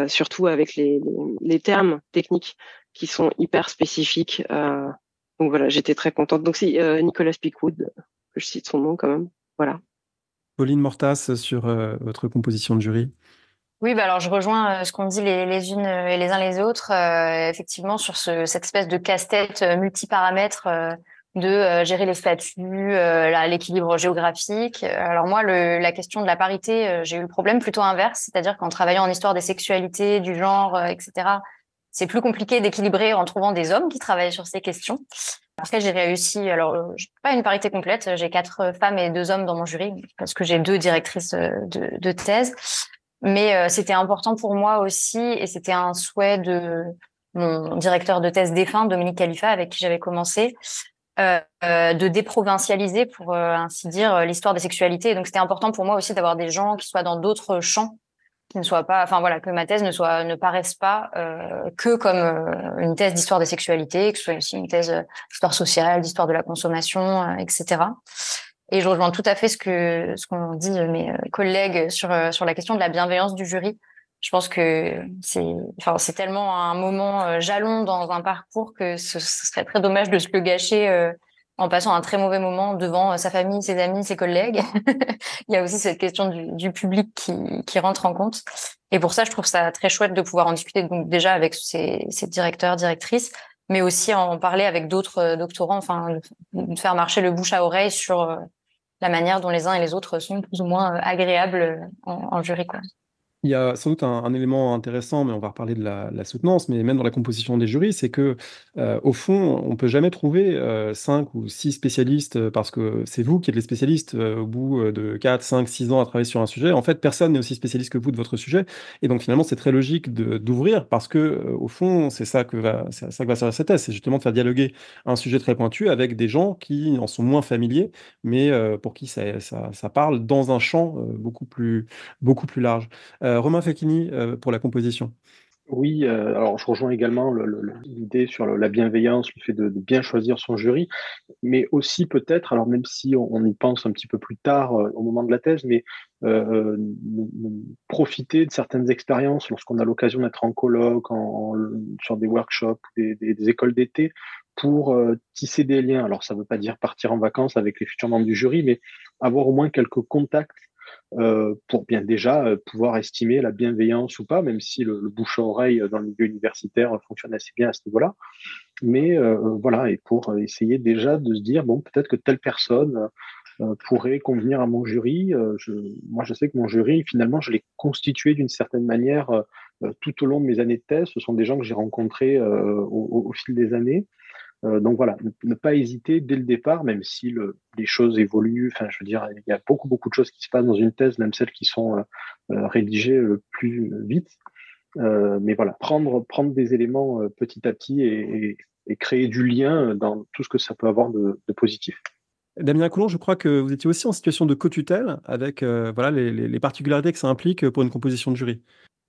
surtout avec les termes techniques qui sont hyper spécifiques. Donc voilà, j'étais très contente. Donc si Nicolas Pickwood, que je cite son nom quand même. Voilà. Pauline Mortas, sur votre composition de jury. Oui, bah alors je rejoins ce qu'ont dit les unes et les uns les autres, effectivement sur cette espèce de casse-tête multiparamètres de gérer les statuts, l'équilibre géographique. Alors moi, la question de la parité, j'ai eu le problème plutôt inverse, c'est-à-dire qu'en travaillant en histoire des sexualités, du genre, etc., c'est plus compliqué d'équilibrer en trouvant des hommes qui travaillent sur ces questions. Après, j'ai réussi, alors j'ai pas une parité complète, j'ai 4 femmes et 2 hommes dans mon jury parce que j'ai 2 directrices de thèse. Mais c'était important pour moi aussi, et c'était un souhait de mon directeur de thèse défunt, Dominique Khalifa, avec qui j'avais commencé, de déprovincialiser, pour ainsi dire, l'histoire des sexualités. Et donc c'était important pour moi aussi d'avoir des gens qui soient dans d'autres champs, qui ne soient pas, enfin voilà, que ma thèse ne paraisse pas que comme une thèse d'histoire des sexualités, que ce soit aussi une thèse d'histoire sociale, d'histoire de la consommation, etc. Et je rejoins tout à fait ce qu'ont dit mes collègues sur la question de la bienveillance du jury. Je pense que c'est tellement un moment jalon dans un parcours que ce serait très dommage de se le gâcher en passant un très mauvais moment devant sa famille, ses amis, ses collègues. Il y a aussi cette question du public qui rentre en compte. Et pour ça, je trouve ça très chouette de pouvoir en discuter, donc déjà avec ces directeurs, directrices, mais aussi en parler avec d'autres doctorants, enfin, de faire marcher le bouche à oreille sur la manière dont les uns et les autres sont plus ou moins agréables en jury, quoi. Il y a sans doute un élément intéressant, mais on va reparler de la soutenance, mais même dans la composition des jurys, c'est que, au fond, on peut jamais trouver 5 ou 6 spécialistes, parce que c'est vous qui êtes les spécialistes, au bout de 4, 5, 6 ans à travailler sur un sujet. En fait, personne n'est aussi spécialiste que vous de votre sujet, et donc finalement, c'est très logique d'ouvrir, parce que, au fond, c'est ça que va servir cette thèse, c'est justement de faire dialoguer un sujet très pointu avec des gens qui en sont moins familiers, mais pour qui ça parle dans un champ beaucoup plus large. Romain Facchini, pour la composition. Oui, alors je rejoins également l'idée sur la bienveillance, le fait de bien choisir son jury, mais aussi peut-être, alors même si on y pense un petit peu plus tard au moment de la thèse, mais profiter de certaines expériences lorsqu'on a l'occasion d'être en colloque, sur des workshops, des écoles d'été, pour tisser des liens. Alors ça ne veut pas dire partir en vacances avec les futurs membres du jury, mais avoir au moins quelques contacts pour bien déjà pouvoir estimer la bienveillance ou pas, même si le bouche à oreille dans le milieu universitaire fonctionne assez bien à ce niveau-là. Mais voilà, et pour essayer déjà de se dire, bon, peut-être que telle personne pourrait convenir à mon jury. Moi, je sais que mon jury, finalement, je l'ai constitué d'une certaine manière tout au long de mes années de thèse. Ce sont des gens que j'ai rencontrés au fil des années. Donc voilà, ne pas hésiter dès le départ, même si les choses évoluent. Enfin, je veux dire, il y a beaucoup de choses qui se passent dans une thèse, même celles qui sont rédigées plus vite. Mais voilà, prendre des éléments petit à petit et créer du lien dans tout ce que ça peut avoir de positif. Damien Coulon, je crois que vous étiez aussi en situation de co-tutelle, avec voilà, les particularités que ça implique pour une composition de jury.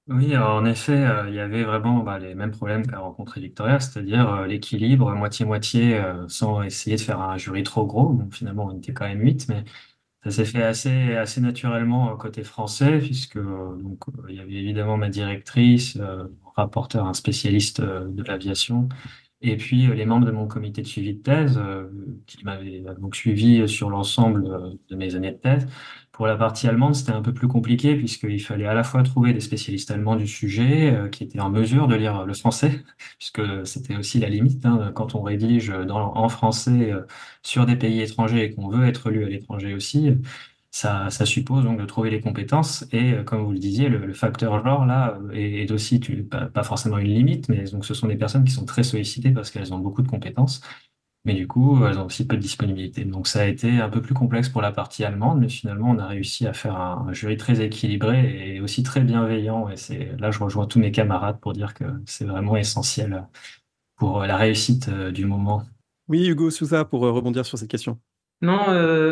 Oui, alors, en effet, il y avait vraiment les mêmes problèmes qu'a rencontré Victoria, c'est-à-dire l'équilibre moitié-moitié, sans essayer de faire un jury trop gros. Bon, finalement, on était quand même 8, mais ça s'est fait assez naturellement côté français, puisque il y avait évidemment ma directrice, mon rapporteur, un spécialiste de l'aviation, et puis les membres de mon comité de suivi de thèse, qui m'avaient donc suivi sur l'ensemble de mes années de thèse. Pour la partie allemande, c'était un peu plus compliqué, puisqu'il fallait à la fois trouver des spécialistes allemands du sujet, qui étaient en mesure de lire le français, puisque c'était aussi la limite, hein, quand on rédige en français sur des pays étrangers et qu'on veut être lu à l'étranger aussi. Ça suppose donc de trouver les compétences, et comme vous le disiez, le facteur genre là est aussi pas forcément une limite, mais donc ce sont des personnes qui sont très sollicitées parce qu'elles ont beaucoup de compétences, mais du coup elles ont aussi peu de disponibilité. Donc ça a été un peu plus complexe pour la partie allemande, mais finalement on a réussi à faire un jury très équilibré et aussi très bienveillant, et c'est là je rejoins tous mes camarades pour dire que c'est vraiment essentiel pour la réussite du moment. Oui, Hugo Souza, pour rebondir sur cette question. Non,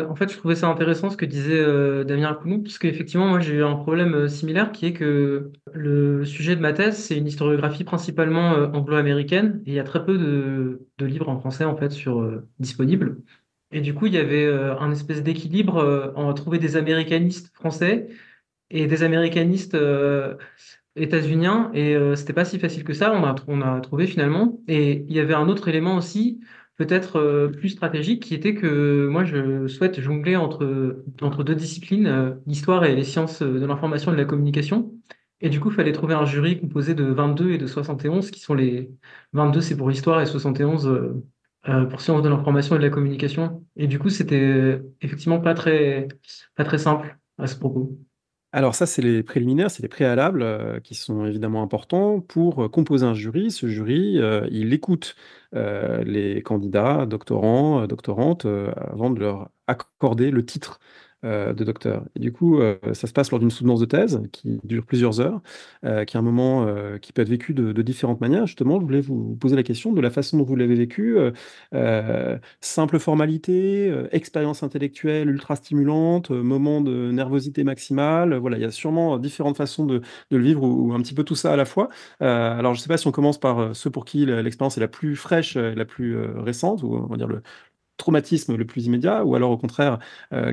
en fait, je trouvais ça intéressant ce que disait Damien Coulon, parce qu'effectivement, moi, j'ai eu un problème similaire qui est que le sujet de ma thèse, c'est une historiographie principalement anglo-américaine, et il y a très peu de livres en français, en fait, disponibles. Et du coup, il y avait un espèce d'équilibre en trouver des américanistes français et des américanistes états-uniens, et c'était pas si facile que ça, on a trouvé finalement. Et il y avait un autre élément aussi, peut-être plus stratégique, qui était que moi je souhaite jongler entre deux disciplines, l'histoire et les sciences de l'information et de la communication. Et du coup, il fallait trouver un jury composé de 22 et de 71, qui sont les 22 c'est pour l'histoire et 71 pour sciences de l'information et de la communication. Et du coup, c'était effectivement pas très simple à ce propos. Alors ça, c'est les préliminaires, c'est les préalables qui sont évidemment importants pour composer un jury. Ce jury, il écoute les candidats, doctorants, doctorantes, avant de leur accorder le titre de docteur. Et du coup, ça se passe lors d'une soutenance de thèse qui dure plusieurs heures, qui est un moment qui peut être vécu de différentes manières. Justement, je voulais vous poser la question de la façon dont vous l'avez vécu. Simple formalité, expérience intellectuelle ultra stimulante, moment de nervosité maximale. Voilà, il y a sûrement différentes façons de le vivre ou un petit peu tout ça à la fois. Alors, je ne sais pas si on commence par ceux pour qui l'expérience est la plus fraîche, la plus récente, ou on va dire le traumatisme le plus immédiat, ou alors au contraire,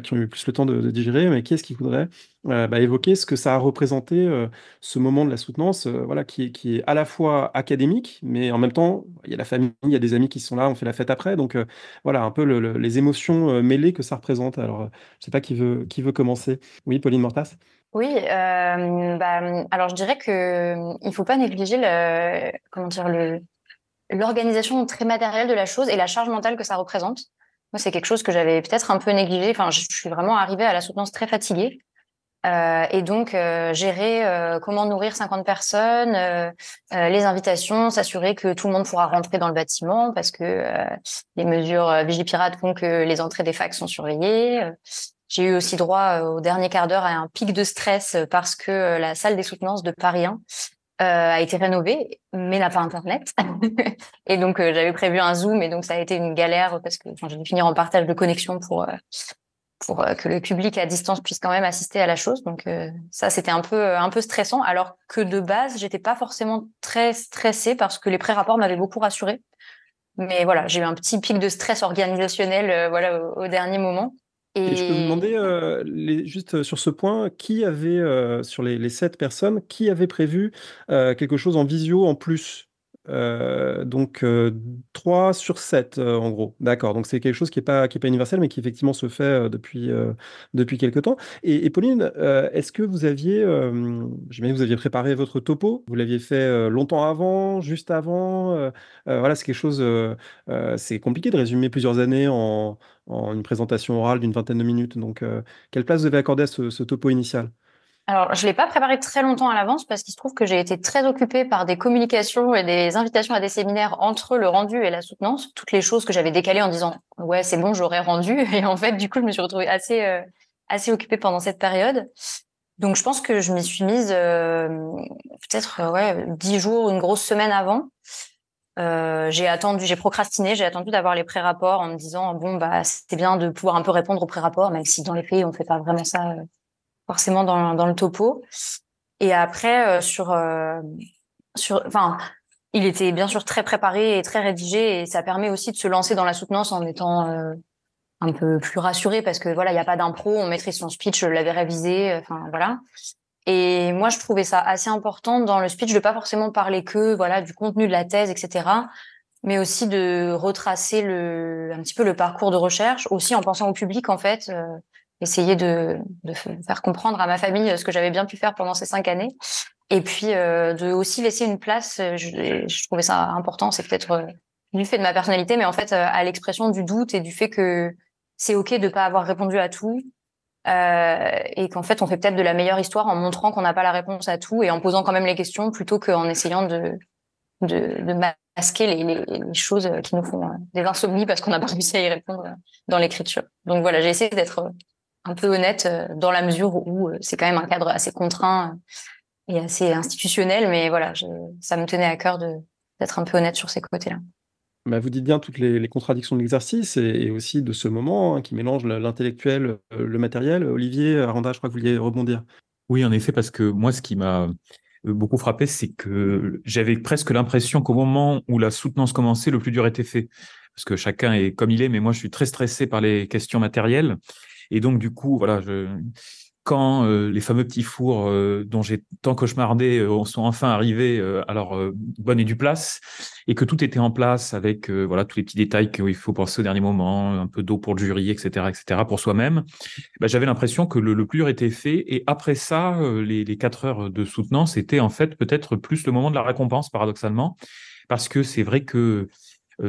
qui ont eu plus le temps de digérer, mais qui est-ce qui voudrait évoquer ce que ça a représenté, ce moment de la soutenance, voilà, qui est à la fois académique, mais en même temps, il y a la famille, il y a des amis qui sont là, on fait la fête après, donc voilà, un peu les émotions mêlées que ça représente. Alors, je ne sais pas qui veut commencer. Oui, Pauline Mortas? Oui, alors je dirais que il faut pas négliger comment dire, l'organisation très matérielle de la chose et la charge mentale que ça représente. Moi, c'est quelque chose que j'avais peut-être un peu négligé. Enfin, je suis vraiment arrivée à la soutenance très fatiguée. Et donc, gérer comment nourrir 50 personnes, les invitations, s'assurer que tout le monde pourra rentrer dans le bâtiment parce que les mesures Vigipirate font que les entrées des facs sont surveillées. J'ai eu aussi droit au dernier quart d'heure à un pic de stress parce que la salle des soutenances de Paris 1 a été rénovée, mais n'a pas Internet. Et donc, j'avais prévu un Zoom, et donc ça a été une galère parce que j'ai dû finir en partage de connexion pour que le public à distance puisse quand même assister à la chose. Donc, ça, c'était un peu stressant, alors que de base, j'étais pas forcément très stressée parce que les pré-rapports m'avaient beaucoup rassurée. Mais voilà, j'ai eu un petit pic de stress organisationnel, voilà, au dernier moment. Et je peux vous Et demander, juste sur ce point, qui avait, sur les 7 personnes, qui avait prévu quelque chose en visio en plus? Donc 3 sur 7 en gros. D'accord, donc c'est quelque chose qui est pas universel, mais qui effectivement se fait depuis quelque temps. Et Pauline, est-ce que vous aviez, j'imagine que vous aviez préparé votre topo, vous l'aviez fait longtemps avant, juste avant, voilà, c'est quelque chose, c'est compliqué de résumer plusieurs années en une présentation orale d'une vingtaine de minutes. Donc, quelle place vous avez accordé à ce topo initial? alors, je l'ai pas préparé très longtemps à l'avance parce qu'il se trouve que j'ai été très occupée par des communications et des invitations à des séminaires entre le rendu et la soutenance, toutes les choses que j'avais décalées en disant ouais, c'est bon, j'aurais rendu. Et en fait, du coup, je me suis retrouvée assez occupée pendant cette période. Donc, je pense que je m'y suis mise peut-être ouais 10 jours, une grosse semaine avant. J'ai procrastiné, j'ai attendu d'avoir les pré-rapports en me disant bon bah c'est bien de pouvoir un peu répondre aux pré-rapports, même si dans les faits on fait pas vraiment ça forcément dans le topo. Et après enfin il était bien sûr très préparé et très rédigé, et ça permet aussi de se lancer dans la soutenance en étant un peu plus rassuré parce que voilà, il y a pas d'impro, on maîtrise son speech, je l'avais révisé, enfin voilà. Et moi, je trouvais ça assez important dans le speech de pas forcément parler que voilà du contenu de la thèse, etc., mais aussi de retracer un petit peu le parcours de recherche, aussi en pensant au public en fait, essayer de faire comprendre à ma famille ce que j'avais bien pu faire pendant ces 5 années, et puis de aussi laisser une place. Je trouvais ça important, c'est peut-être du fait de ma personnalité, mais en fait à l'expression du doute et du fait que c'est ok de pas avoir répondu à tout, et qu'en fait on fait peut-être de la meilleure histoire en montrant qu'on n'a pas la réponse à tout et en posant quand même les questions plutôt qu'en essayant de masquer les choses qui nous font des insomnies parce qu'on n'a pas réussi à y répondre dans l'écriture. Donc voilà, j'ai essayé d'être un peu honnête dans la mesure où c'est quand même un cadre assez contraint et assez institutionnel, mais voilà, ça me tenait à cœur d'être un peu honnête sur ces côtés-là. Bah, vous dites bien toutes les contradictions de l'exercice et aussi de ce moment, hein, qui mélange l'intellectuel, le matériel. Olivier, Aranda, je crois que vous vouliez rebondir. Oui, en effet, parce que moi, ce qui m'a beaucoup frappé, c'est que j'avais presque l'impression qu'au moment où la soutenance commençait, le plus dur était fait. Parce que chacun est comme il est, mais moi, je suis très stressé par les questions matérielles. Et donc, du coup, voilà, quand les fameux petits fours dont j'ai tant cauchemardé sont enfin arrivés à leur bonne et due place, et que tout était en place avec voilà tous les petits détails qu'il faut penser au dernier moment, un peu d'eau pour le jury, etc., pour soi-même, bah, j'avais l'impression que le plus dur était fait. Et après ça, les 4 heures de soutenance étaient en fait peut-être plus le moment de la récompense, paradoxalement, parce que c'est vrai que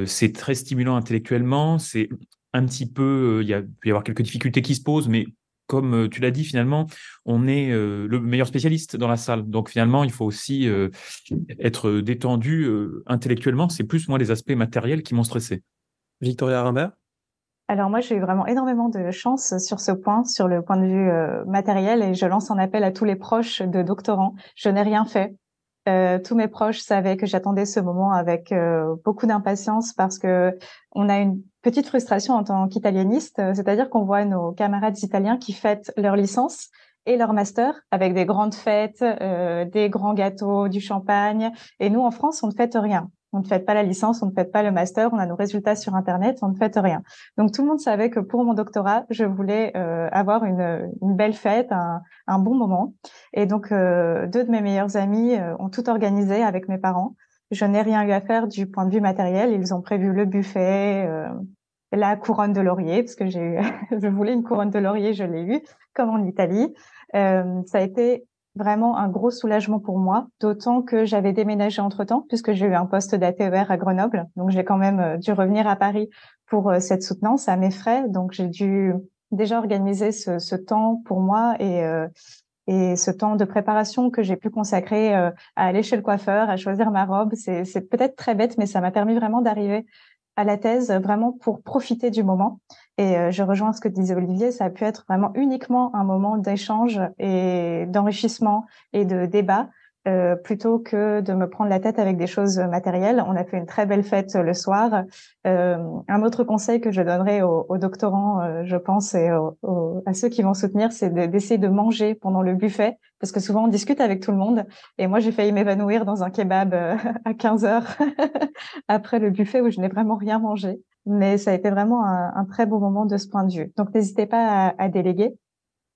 c'est très stimulant intellectuellement, c'est un petit peu, peut y avoir quelques difficultés qui se posent, mais comme tu l'as dit, finalement, on est le meilleur spécialiste dans la salle. Donc finalement, il faut aussi être détendu intellectuellement. C'est plus moi les aspects matériels qui m'ont stressé. Victoria Rimbert? Alors moi, j'ai eu vraiment énormément de chance sur ce point, sur le point de vue matériel, et je lance un appel à tous les proches de doctorants. Je n'ai rien fait. Tous mes proches savaient que j'attendais ce moment avec beaucoup d'impatience parce que on a une petite frustration en tant qu'italianiste, c'est-à-dire qu'on voit nos camarades italiens qui fêtent leur licence et leur master avec des grandes fêtes, des grands gâteaux, du champagne, et nous en France, on ne fête rien. On ne fête pas la licence, on ne fête pas le master, on a nos résultats sur Internet, on ne fête rien. Donc tout le monde savait que pour mon doctorat, je voulais avoir une belle fête, un bon moment. Et donc, 2 de mes meilleurs amis ont tout organisé avec mes parents. Je n'ai rien eu à faire du point de vue matériel. Ils ont prévu le buffet, la couronne de laurier, parce que j'ai eu, je voulais une couronne de laurier, je l'ai eue, comme en Italie. Ça a été vraiment un gros soulagement pour moi, d'autant que j'avais déménagé entre-temps, puisque j'ai eu un poste d'ATER à Grenoble. Donc, j'ai quand même dû revenir à Paris pour cette soutenance à mes frais. Donc, j'ai dû déjà organiser ce temps pour moi et ce temps de préparation que j'ai pu consacrer à aller chez le coiffeur, à choisir ma robe. C'est peut-être très bête, mais ça m'a permis vraiment d'arriver à la thèse, vraiment pour profiter du moment. Et je rejoins ce que disait Olivier, ça a pu être vraiment uniquement un moment d'échange et d'enrichissement et de débat, plutôt que de me prendre la tête avec des choses matérielles. On a fait une très belle fête le soir. Un autre conseil que je donnerais aux doctorants, je pense, et à ceux qui vont soutenir, c'est d'essayer de manger pendant le buffet, parce que souvent on discute avec tout le monde. Et moi, j'ai failli m'évanouir dans un kebab à 15 heures après le buffet où je n'ai vraiment rien mangé. Mais ça a été vraiment un très beau moment de ce point de vue. Donc, n'hésitez pas à déléguer.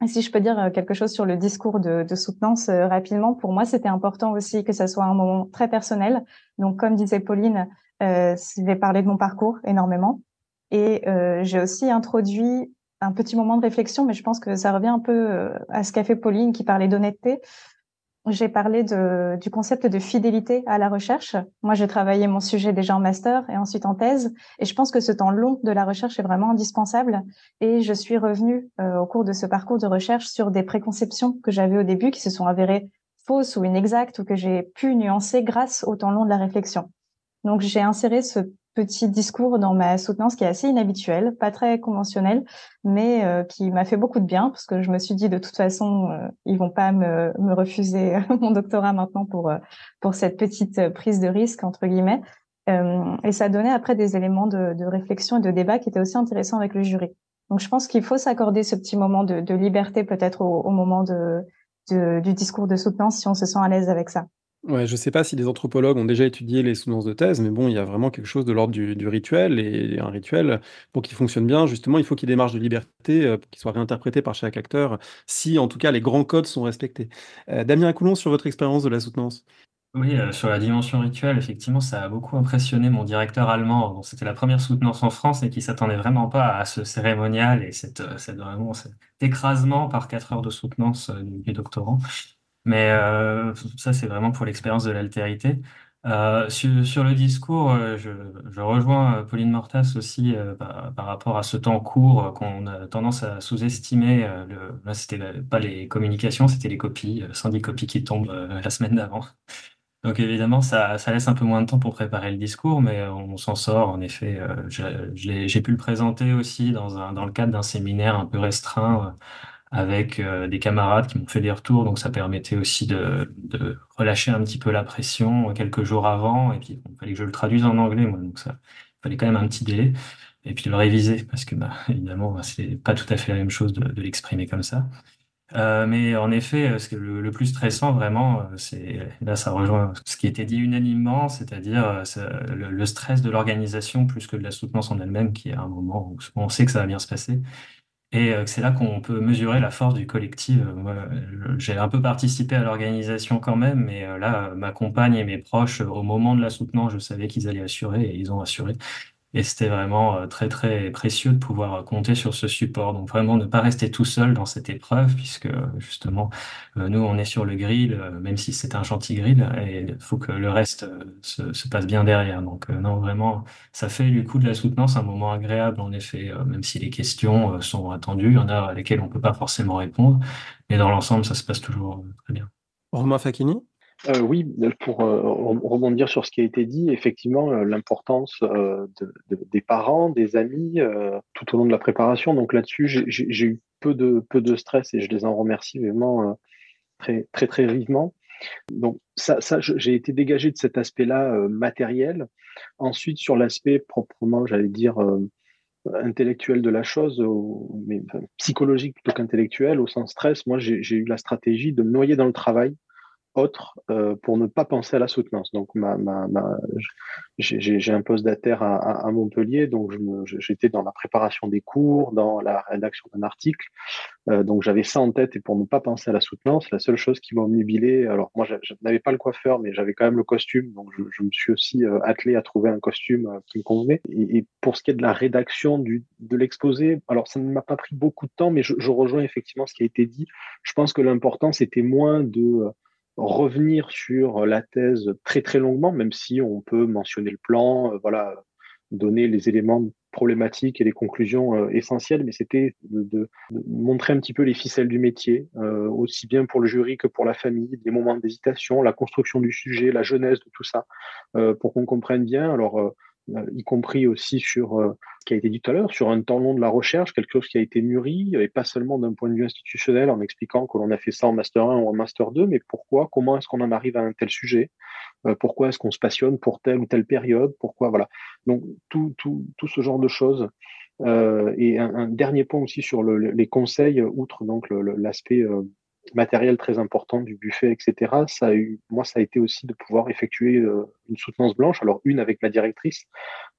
Et si je peux dire quelque chose sur le discours de soutenance rapidement, pour moi, c'était important aussi que ça soit un moment très personnel. Donc, comme disait Pauline, je vais parler de mon parcours énormément. Et j'ai aussi introduit un petit moment de réflexion, mais je pense que ça revient un peu à ce qu'a fait Pauline qui parlait d'honnêteté. J'ai parlé du concept de fidélité à la recherche. Moi, j'ai travaillé mon sujet déjà en master et ensuite en thèse. Et je pense que ce temps long de la recherche est vraiment indispensable. Et je suis revenue au cours de ce parcours de recherche sur des préconceptions que j'avais au début qui se sont avérées fausses ou inexactes ou que j'ai pu nuancer grâce au temps long de la réflexion. Donc, j'ai inséré ce petit discours dans ma soutenance qui est assez inhabituel, pas très conventionnel, mais qui m'a fait beaucoup de bien parce que je me suis dit de toute façon, ils vont pas me refuser mon doctorat maintenant pour cette petite prise de risque entre guillemets. Et ça donnait après des éléments de réflexion et de débat qui étaient aussi intéressants avec le jury. Donc, je pense qu'il faut s'accorder ce petit moment de liberté peut-être au moment du discours de soutenance si on se sent à l'aise avec ça. Ouais, je ne sais pas si des anthropologues ont déjà étudié les soutenances de thèse, mais bon, il y a vraiment quelque chose de l'ordre du rituel, et un rituel, pour qu'il fonctionne bien, justement, il faut qu'il y ait des marges de liberté, pour qu'il soit réinterprété par chaque acteur, si en tout cas les grands codes sont respectés. Damien Akoulon, sur votre expérience de la soutenance. Oui, sur la dimension rituelle, effectivement, ça a beaucoup impressionné mon directeur allemand, dont c'était la première soutenance en France et qui s'attendait vraiment pas à ce cérémonial et vraiment cet écrasement par 4 heures de soutenance du doctorant. Mais ça, c'est vraiment pour l'expérience de l'altérité. Sur le discours, je rejoins Pauline Mortas aussi par rapport à ce temps court qu'on a tendance à sous-estimer. Là, pas les communications, c'était les copies, 110 copies qui tombent la semaine d'avant. Donc évidemment, ça laisse un peu moins de temps pour préparer le discours, mais on s'en sort. En effet, j'ai pu le présenter aussi dans le cadre d'un séminaire un peu restreint avec des camarades qui m'ont fait des retours, donc ça permettait aussi de relâcher un petit peu la pression quelques jours avant, et puis il fallait que je le traduise en anglais, moi, donc fallait quand même un petit délai. Et puis le réviser, parce que évidemment, c'est pas tout à fait la même chose de l'exprimer comme ça. Mais en effet, ce que le plus stressant vraiment, c'est là ça rejoint ce qui était dit unanimement, c'est-à-dire le stress de l'organisation plus que de la soutenance en elle-même, qui est un moment où on sait que ça va bien se passer. Et c'est là qu'on peut mesurer la force du collectif. Moi, j'ai un peu participé à l'organisation quand même, mais là, ma compagne et mes proches, au moment de la soutenance, je savais qu'ils allaient assurer et ils ont assuré. Et c'était vraiment très très précieux de pouvoir compter sur ce support. Donc vraiment ne pas rester tout seul dans cette épreuve, puisque justement nous on est sur le grill, même si c'est un chantier grill, et il faut que le reste se passe bien derrière. Donc non vraiment, ça fait du coup de la soutenance un moment agréable en effet, même si les questions sont attendues, il y en a à lesquelles on peut pas forcément répondre, mais dans l'ensemble ça se passe toujours très bien. Romain Facchini? Oui, pour rebondir sur ce qui a été dit, effectivement, l'importance des parents, des amis, tout au long de la préparation. Donc là-dessus, j'ai eu peu de stress et je les en remercie vraiment très, très, très vivement. Donc j'ai été dégagé de cet aspect-là matériel. Ensuite, sur l'aspect proprement, j'allais dire, intellectuel de la chose, mais enfin, psychologique plutôt qu'intellectuel, au sens stress, moi, j'ai eu la stratégie de me noyer dans le travail autre pour ne pas penser à la soutenance. Donc, j'ai un poste d'ATER à Montpellier, donc j'étais dans la préparation des cours, dans la rédaction d'un article. Donc, j'avais ça en tête et pour ne pas penser à la soutenance, la seule chose qui m'a omnubilé, alors moi, je n'avais pas le coiffeur, mais j'avais quand même le costume, donc je me suis aussi attelé à trouver un costume qui me convenait. Et pour ce qui est de la rédaction de l'exposé, alors ça ne m'a pas pris beaucoup de temps, mais je rejoins effectivement ce qui a été dit. Je pense que l'important, c'était moins de revenir sur la thèse très très longuement, même si on peut mentionner le plan, voilà, donner les éléments problématiques et les conclusions essentielles, mais c'était de montrer un petit peu les ficelles du métier, aussi bien pour le jury que pour la famille, des moments d'hésitation, la construction du sujet, la genèse de tout ça, pour qu'on comprenne bien. Alors, y compris aussi sur ce qui a été dit tout à l'heure, sur un temps long de la recherche, quelque chose qui a été mûri, et pas seulement d'un point de vue institutionnel, en expliquant que l'on a fait ça en Master 1 ou en Master 2, mais pourquoi, comment est-ce qu'on en arrive à un tel sujet, pourquoi est-ce qu'on se passionne pour telle ou telle période, pourquoi, voilà. Donc, tout ce genre de choses. Et un dernier point aussi sur les conseils, outre donc l'aspect matériel très important du buffet, etc. Moi, ça a été aussi de pouvoir effectuer une soutenance blanche. Alors, une avec ma directrice.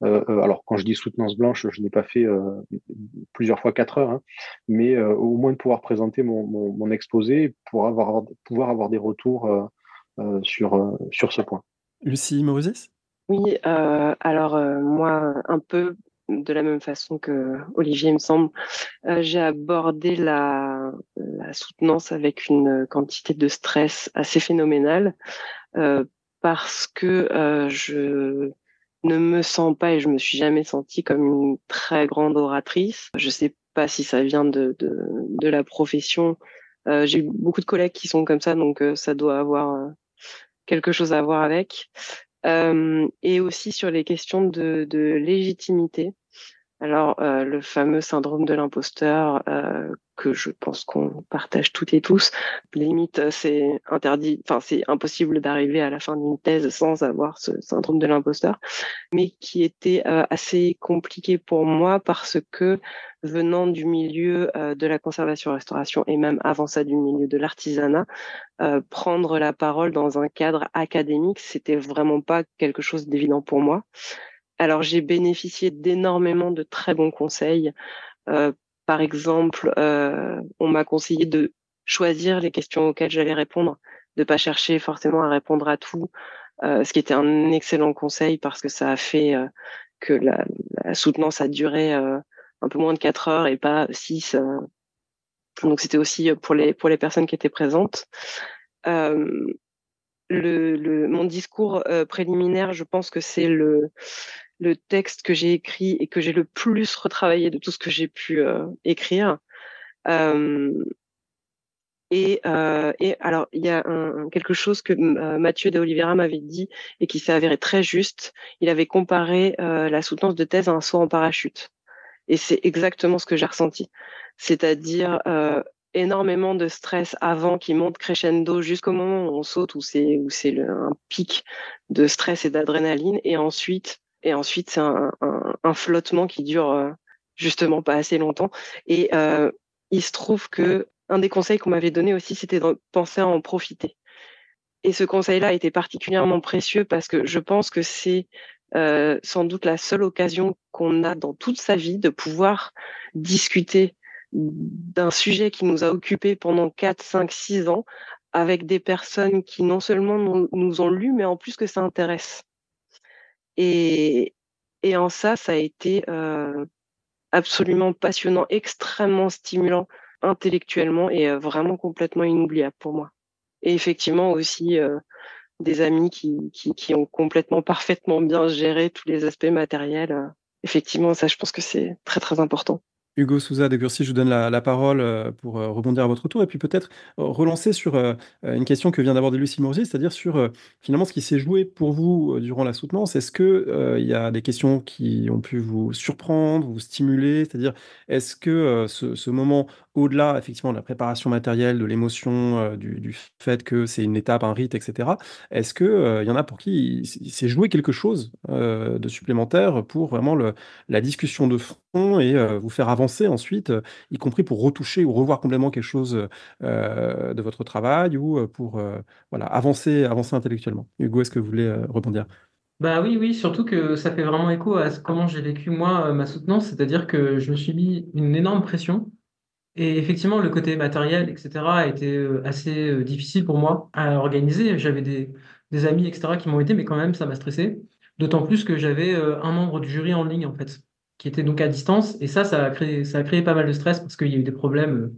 Alors, quand je dis soutenance blanche, je n'ai pas fait plusieurs fois 4 heures, hein, mais au moins de pouvoir présenter mon exposé pour pouvoir avoir des retours sur ce point. Lucie Morosis? Oui, alors moi, un peu de la même façon que Olivier, il me semble, j'ai abordé la soutenance avec une quantité de stress assez phénoménale parce que je ne me sens pas et je me suis jamais sentie comme une très grande oratrice. Je sais pas si ça vient de la profession. J'ai eu beaucoup de collègues qui sont comme ça, donc ça doit avoir quelque chose à voir avec. Et aussi sur les questions de légitimité. Alors, le fameux syndrome de l'imposteur, que je pense qu'on partage toutes et tous, limite, c'est interdit, enfin, c'est impossible d'arriver à la fin d'une thèse sans avoir ce syndrome de l'imposteur, mais qui était assez compliqué pour moi parce que venant du milieu de la conservation-restauration et même avant ça du milieu de l'artisanat, prendre la parole dans un cadre académique, c'était vraiment pas quelque chose d'évident pour moi. Alors, j'ai bénéficié d'énormément de très bons conseils. Euh, Par exemple, on m'a conseillé de choisir les questions auxquelles j'allais répondre, de pas chercher forcément à répondre à tout, ce qui était un excellent conseil parce que ça a fait que la soutenance a duré un peu moins de 4 heures et pas 6. Donc, c'était aussi pour les personnes qui étaient présentes. Euh, Mon discours préliminaire, je pense que c'est le texte que j'ai écrit et que j'ai le plus retravaillé de tout ce que j'ai pu écrire. Et alors, il y a quelque chose que Mathieu de Oliveira m'avait dit et qui s'est avéré très juste. Il avait comparé la soutenance de thèse à un saut en parachute. Et c'est exactement ce que j'ai ressenti. C'est-à-dire énormément de stress avant qui monte crescendo jusqu'au moment où on saute, où c'est un pic de stress et d'adrénaline. Et ensuite, Et ensuite, c'est un flottement qui dure justement pas assez longtemps. Et il se trouve que un des conseils qu'on m'avait donné aussi, c'était de penser à en profiter. Et ce conseil-là a été particulièrement précieux parce que je pense que c'est sans doute la seule occasion qu'on a dans toute sa vie de pouvoir discuter d'un sujet qui nous a occupés pendant 4, 5, 6 ans avec des personnes qui non seulement nous ont lu, mais en plus que ça intéresse. Et, et en ça a été absolument passionnant, extrêmement stimulant intellectuellement et vraiment complètement inoubliable pour moi. Et effectivement aussi des amis qui ont complètement parfaitement bien géré tous les aspects matériels. Effectivement, ça, je pense que c'est très, très important. Hugo Souza de Gursi, je vous donne la parole pour rebondir à votre tour et puis peut-être relancer sur une question que vient d'aborder Lucie Morgier, c'est-à-dire sur finalement ce qui s'est joué pour vous durant la soutenance. Est-ce que il y a des questions qui ont pu vous surprendre, vous stimuler? C'est-à-dire, est-ce que ce moment, au-delà effectivement de la préparation matérielle, de l'émotion, du fait que c'est une étape, un rite, etc., est-ce que il y en a pour qui il s'est joué quelque chose de supplémentaire pour vraiment la discussion de fond et vous faire avancer ensuite, y compris pour retoucher ou revoir complètement quelque chose, de votre travail ou, pour, voilà, avancer intellectuellement. Hugo, est-ce que vous voulez, rebondir? Bah oui, oui, surtout que ça fait vraiment écho à comment j'ai vécu moi ma soutenance, c'est-à-dire que je me suis mis une énorme pression. Et effectivement, le côté matériel, etc., a été assez difficile pour moi à organiser. J'avais des amis, etc., qui m'ont aidé, mais quand même, ça m'a stressé. D'autant plus que j'avais un membre du jury en ligne, en fait, qui était donc à distance. Et ça a créé pas mal de stress parce qu'il y a eu des problèmes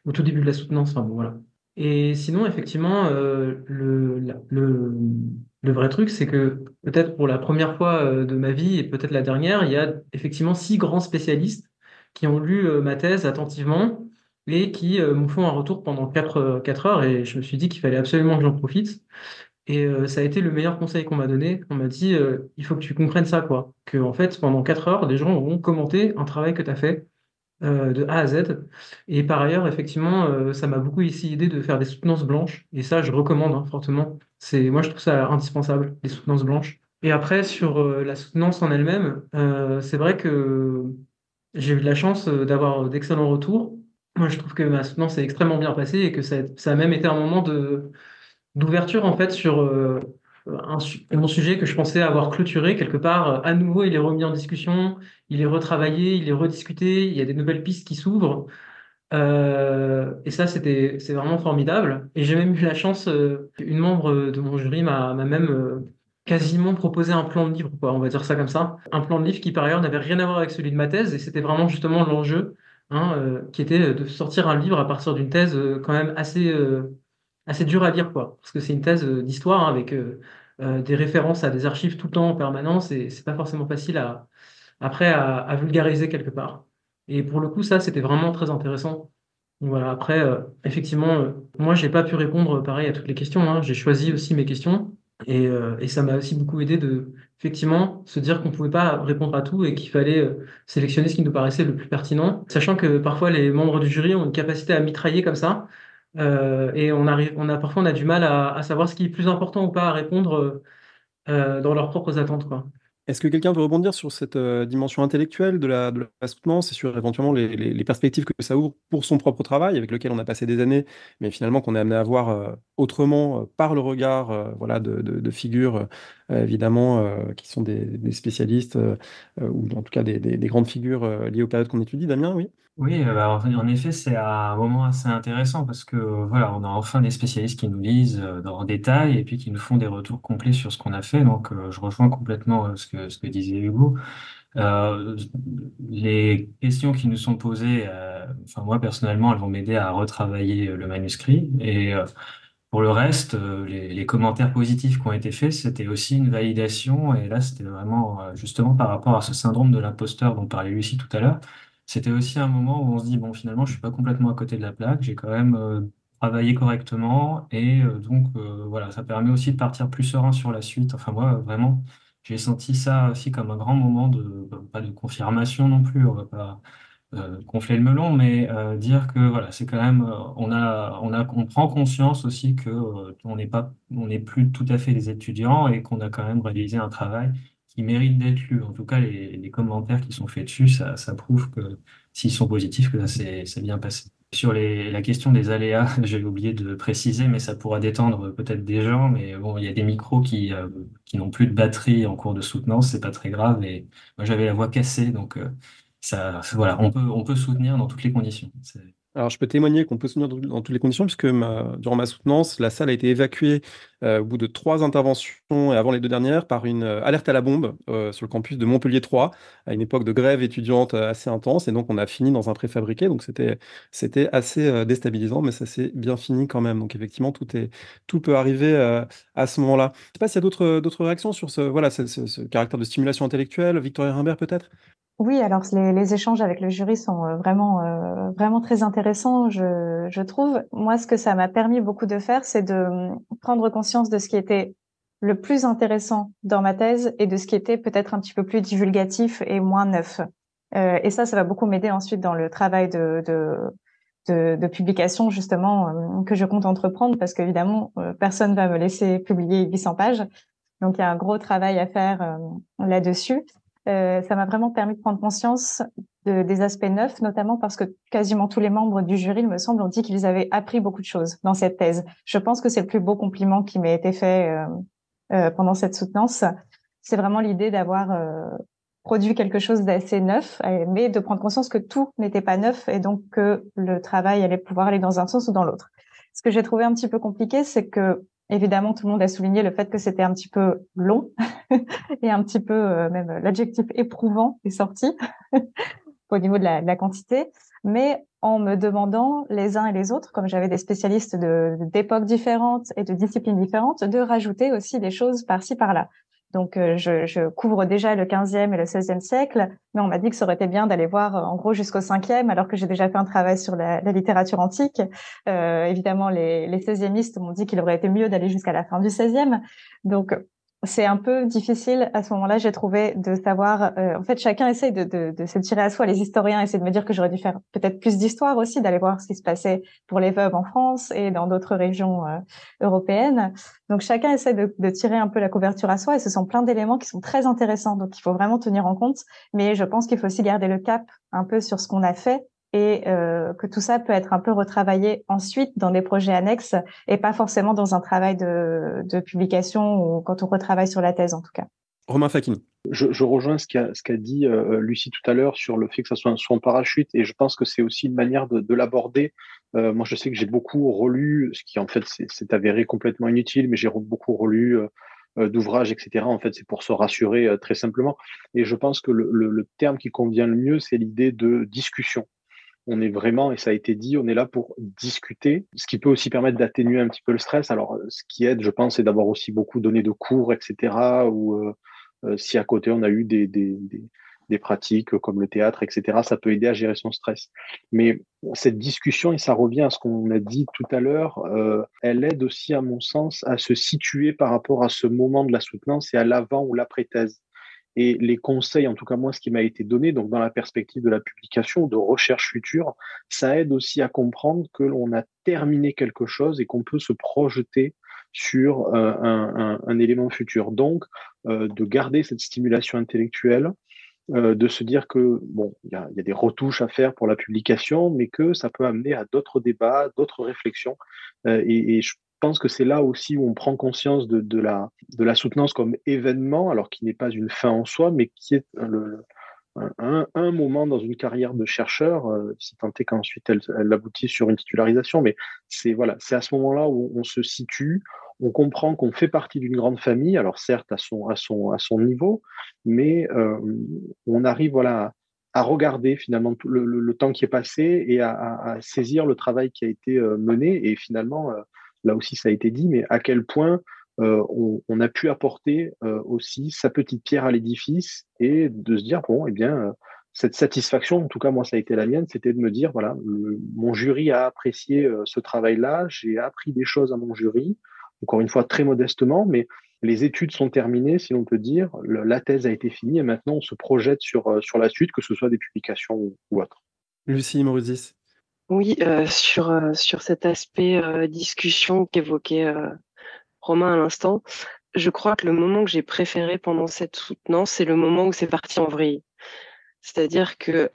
au tout début de la soutenance. Enfin, bon, voilà. Et sinon, effectivement, le vrai truc, c'est que peut-être pour la première fois de ma vie et peut-être la dernière, il y a effectivement 6 grands spécialistes qui ont lu ma thèse attentivement et qui me font un retour pendant 4 heures. Et je me suis dit qu'il fallait absolument que j'en profite. Et ça a été le meilleur conseil qu'on m'a donné. On m'a dit, il faut que tu comprennes ça, quoi. Que, en fait, pendant 4 heures, des gens auront commenté un travail que tu as fait de A à Z. Et par ailleurs, effectivement, ça m'a beaucoup ici aidé de faire des soutenances blanches. Et ça, je recommande hein, fortement. Moi, je trouve ça indispensable, les soutenances blanches. Et après, sur la soutenance en elle-même, c'est vrai que j'ai eu de la chance d'avoir d'excellents retours. Moi, je trouve que ma soutenance s'est extrêmement bien passée et que ça a même été un moment d'ouverture en fait sur mon sujet que je pensais avoir clôturé quelque part. À nouveau, il est remis en discussion, il est retravaillé, il est rediscuté, il y a des nouvelles pistes qui s'ouvrent. Et ça, c'est vraiment formidable. Et j'ai même eu la chance, une membre de mon jury m'a même quasiment proposé un plan de livre, quoi, on va dire ça comme ça. Un plan de livre qui, par ailleurs, n'avait rien à voir avec celui de ma thèse. Et c'était vraiment justement l'enjeu, hein, qui était de sortir un livre à partir d'une thèse quand même assez dur à lire, quoi. Parce que c'est une thèse d'histoire hein, avec des références à des archives tout le temps en permanence. Et c'est pas forcément facile après à vulgariser quelque part. Et pour le coup, ça, c'était vraiment très intéressant. Donc voilà, après, effectivement, moi, j'ai pas pu répondre pareil à toutes les questions. Hein. J'ai choisi aussi mes questions et ça m'a aussi beaucoup aidé de, effectivement, se dire qu'on pouvait pas répondre à tout et qu'il fallait sélectionner ce qui nous paraissait le plus pertinent, sachant que parfois les membres du jury ont une capacité à mitrailler comme ça et parfois on a du mal à savoir ce qui est plus important ou pas à répondre dans leurs propres attentes, quoi. Est-ce que quelqu'un veut rebondir sur cette dimension intellectuelle de la soutenance et sur éventuellement les perspectives que ça ouvre pour son propre travail, avec lequel on a passé des années, mais finalement qu'on est amené à voir autrement par le regard voilà, de figures, évidemment, qui sont des spécialistes, ou en tout cas des grandes figures liées aux périodes qu'on étudie. Damien, oui? Oui, bah, en effet, c'est un moment assez intéressant parce que voilà, on a enfin des spécialistes qui nous lisent en détail et puis qui nous font des retours complets sur ce qu'on a fait. Donc, je rejoins complètement ce que disait Hugo. Euh, les questions qui nous sont posées, enfin moi personnellement, elles vont m'aider à retravailler le manuscrit. Et pour le reste, les commentaires positifs qui ont été faits, c'était aussi une validation. Et là, c'était vraiment justement par rapport à ce syndrome de l'imposteur dont parlait Lucie tout à l'heure. C'était aussi un moment où on se dit, bon, finalement, je suis pas complètement à côté de la plaque. J'ai quand même travaillé correctement. Et donc, voilà, ça permet aussi de partir plus serein sur la suite. Enfin, moi, vraiment, j'ai senti ça aussi comme un grand moment pas de confirmation non plus. On va pas gonfler le melon, mais dire que voilà, c'est quand même, on prend conscience aussi que on n'est plus tout à fait des étudiants et qu'on a quand même réalisé un travail qui mérite d'être lu. En tout cas, les commentaires qui sont faits dessus, ça prouve que s'ils sont positifs, que c'est bien passé. Sur la question des aléas, j'ai oublié de préciser, mais ça pourra détendre peut-être des gens. Mais bon, il y a des micros qui n'ont plus de batterie en cours de soutenance, c'est pas très grave. Et moi, j'avais la voix cassée, donc voilà, on peut soutenir dans toutes les conditions. Alors, je peux témoigner qu'on peut soutenir dans toutes les conditions, puisque durant ma soutenance, la salle a été évacuée au bout de 3 interventions et avant les 2 dernières par une alerte à la bombe sur le campus de Montpellier 3, à une époque de grève étudiante assez intense. Et donc, on a fini dans un préfabriqué. Donc, c'était assez déstabilisant, mais ça s'est bien fini quand même. Donc, effectivement, tout peut arriver à ce moment-là. Je ne sais pas s'il y a d'autres réactions sur ce caractère de stimulation intellectuelle. Victoria Rimbert, peut-être? Oui, alors les échanges avec le jury sont vraiment très intéressants, je trouve. Moi, ce que ça m'a permis beaucoup de faire, c'est de prendre conscience de ce qui était le plus intéressant dans ma thèse et de ce qui était peut-être un petit peu plus divulgatif et moins neuf. Et ça va beaucoup m'aider ensuite dans le travail de publication, justement, que je compte entreprendre, parce qu'évidemment, personne va me laisser publier 800 pages. Donc, il y a un gros travail à faire là-dessus. Ça m'a vraiment permis de prendre conscience des aspects neufs, notamment parce que quasiment tous les membres du jury, il me semble, ont dit qu'ils avaient appris beaucoup de choses dans cette thèse. Je pense que c'est le plus beau compliment qui m'a été fait pendant cette soutenance. C'est vraiment l'idée d'avoir produit quelque chose d'assez neuf, mais de prendre conscience que tout n'était pas neuf et donc que le travail allait pouvoir aller dans un sens ou dans l'autre. Ce que j'ai trouvé un petit peu compliqué, c'est que évidemment, tout le monde a souligné le fait que c'était un petit peu long et un petit peu, même l'adjectif éprouvant est sorti au niveau de la quantité. Mais en me demandant les uns et les autres, comme j'avais des spécialistes d'époques différentes et de disciplines différentes, de rajouter aussi des choses par-ci, par-là. Donc, je couvre déjà le 15e et le 16e siècle, mais on m'a dit que ça aurait été bien d'aller voir en gros jusqu'au 5e, alors que j'ai déjà fait un travail sur la littérature antique. Évidemment, les 16e m'ont dit qu'il aurait été mieux d'aller jusqu'à la fin du 16e. Donc, c'est un peu difficile à ce moment-là, j'ai trouvé, de savoir. En fait, chacun essaye de se tirer à soi. Les historiens essaient de me dire que j'aurais dû faire peut-être plus d'histoire aussi, d'aller voir ce qui se passait pour les veuves en France et dans d'autres régions européennes. Donc, chacun essaie de tirer un peu la couverture à soi, et ce sont plein d'éléments qui sont très intéressants. Donc, il faut vraiment tenir en compte. Mais je pense qu'il faut aussi garder le cap un peu sur ce qu'on a fait, et que tout ça peut être un peu retravaillé ensuite dans des projets annexes et pas forcément dans un travail de publication ou quand on retravaille sur la thèse, en tout cas. Romain Facchini. Je rejoins ce qu'a dit Lucie tout à l'heure sur le fait que ça soit un son parachute, et je pense que c'est aussi une manière de l'aborder. Moi, je sais que j'ai beaucoup relu, ce qui en fait c'est avéré complètement inutile, mais j'ai beaucoup relu d'ouvrages, etc. En fait, c'est pour se rassurer très simplement. Et je pense que le terme qui convient le mieux, c'est l'idée de discussion. On est vraiment, et ça a été dit, on est là pour discuter, ce qui peut aussi permettre d'atténuer un petit peu le stress. Alors, ce qui aide, je pense, c'est d'avoir aussi beaucoup donné de cours, etc. Ou si à côté on a eu des pratiques comme le théâtre, etc., ça peut aider à gérer son stress. Mais cette discussion, et ça revient à ce qu'on a dit tout à l'heure, elle aide aussi, à mon sens, à se situer par rapport à ce moment de la soutenance et à l'avant ou l'après-thèse. Et les conseils, en tout cas moi, ce qui m'a été donné, donc dans la perspective de la publication, de recherche future, ça aide aussi à comprendre que l'on a terminé quelque chose et qu'on peut se projeter sur un élément futur. Donc, de garder cette stimulation intellectuelle, de se dire que bon, il y a des retouches à faire pour la publication, mais que ça peut amener à d'autres débats, d'autres réflexions. Et je pense que c'est là aussi où on prend conscience de la soutenance comme événement, alors qui n'est pas une fin en soi, mais qui est un moment dans une carrière de chercheur, si tant est qu'ensuite elle aboutit sur une titularisation. Mais c'est à ce moment-là où on se situe, on comprend qu'on fait partie d'une grande famille, alors certes à son niveau, mais on arrive à regarder finalement tout le temps qui est passé et à saisir le travail qui a été mené. Et finalement, là aussi ça a été dit, mais à quel point on a pu apporter aussi sa petite pierre à l'édifice, et de se dire, bon, eh bien, cette satisfaction, en tout cas moi ça a été la mienne, c'était de me dire, voilà, mon jury a apprécié ce travail-là, j'ai appris des choses à mon jury, encore une fois très modestement, mais les études sont terminées, si l'on peut dire, la thèse a été finie, et maintenant on se projette sur la suite, que ce soit des publications ou autre. Lucie Moruzis. Oui, sur cet aspect discussion qu'évoquait Romain à l'instant, je crois que le moment que j'ai préféré pendant cette soutenance, c'est le moment où c'est parti en vrille. C'est-à-dire que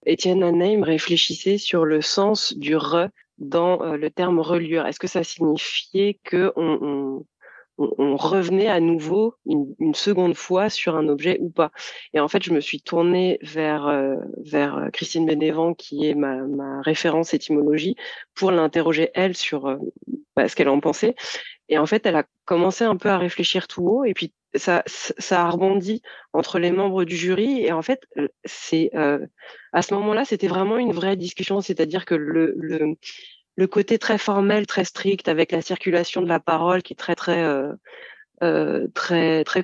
Étienne Hanheim réfléchissait sur le sens du re dans le terme reliure. Est-ce que ça signifiait que on revenait à nouveau une seconde fois sur un objet ou pas? Et en fait, je me suis tournée vers Christine Bénévent, qui est ma référence étymologie, pour l'interroger elle sur ce qu'elle en pensait. Et en fait, elle a commencé un peu à réfléchir tout haut, et puis ça a rebondi entre les membres du jury. Et en fait, à ce moment-là, c'était vraiment une vraie discussion, c'est-à-dire que le côté très formel, très strict, avec la circulation de la parole qui est très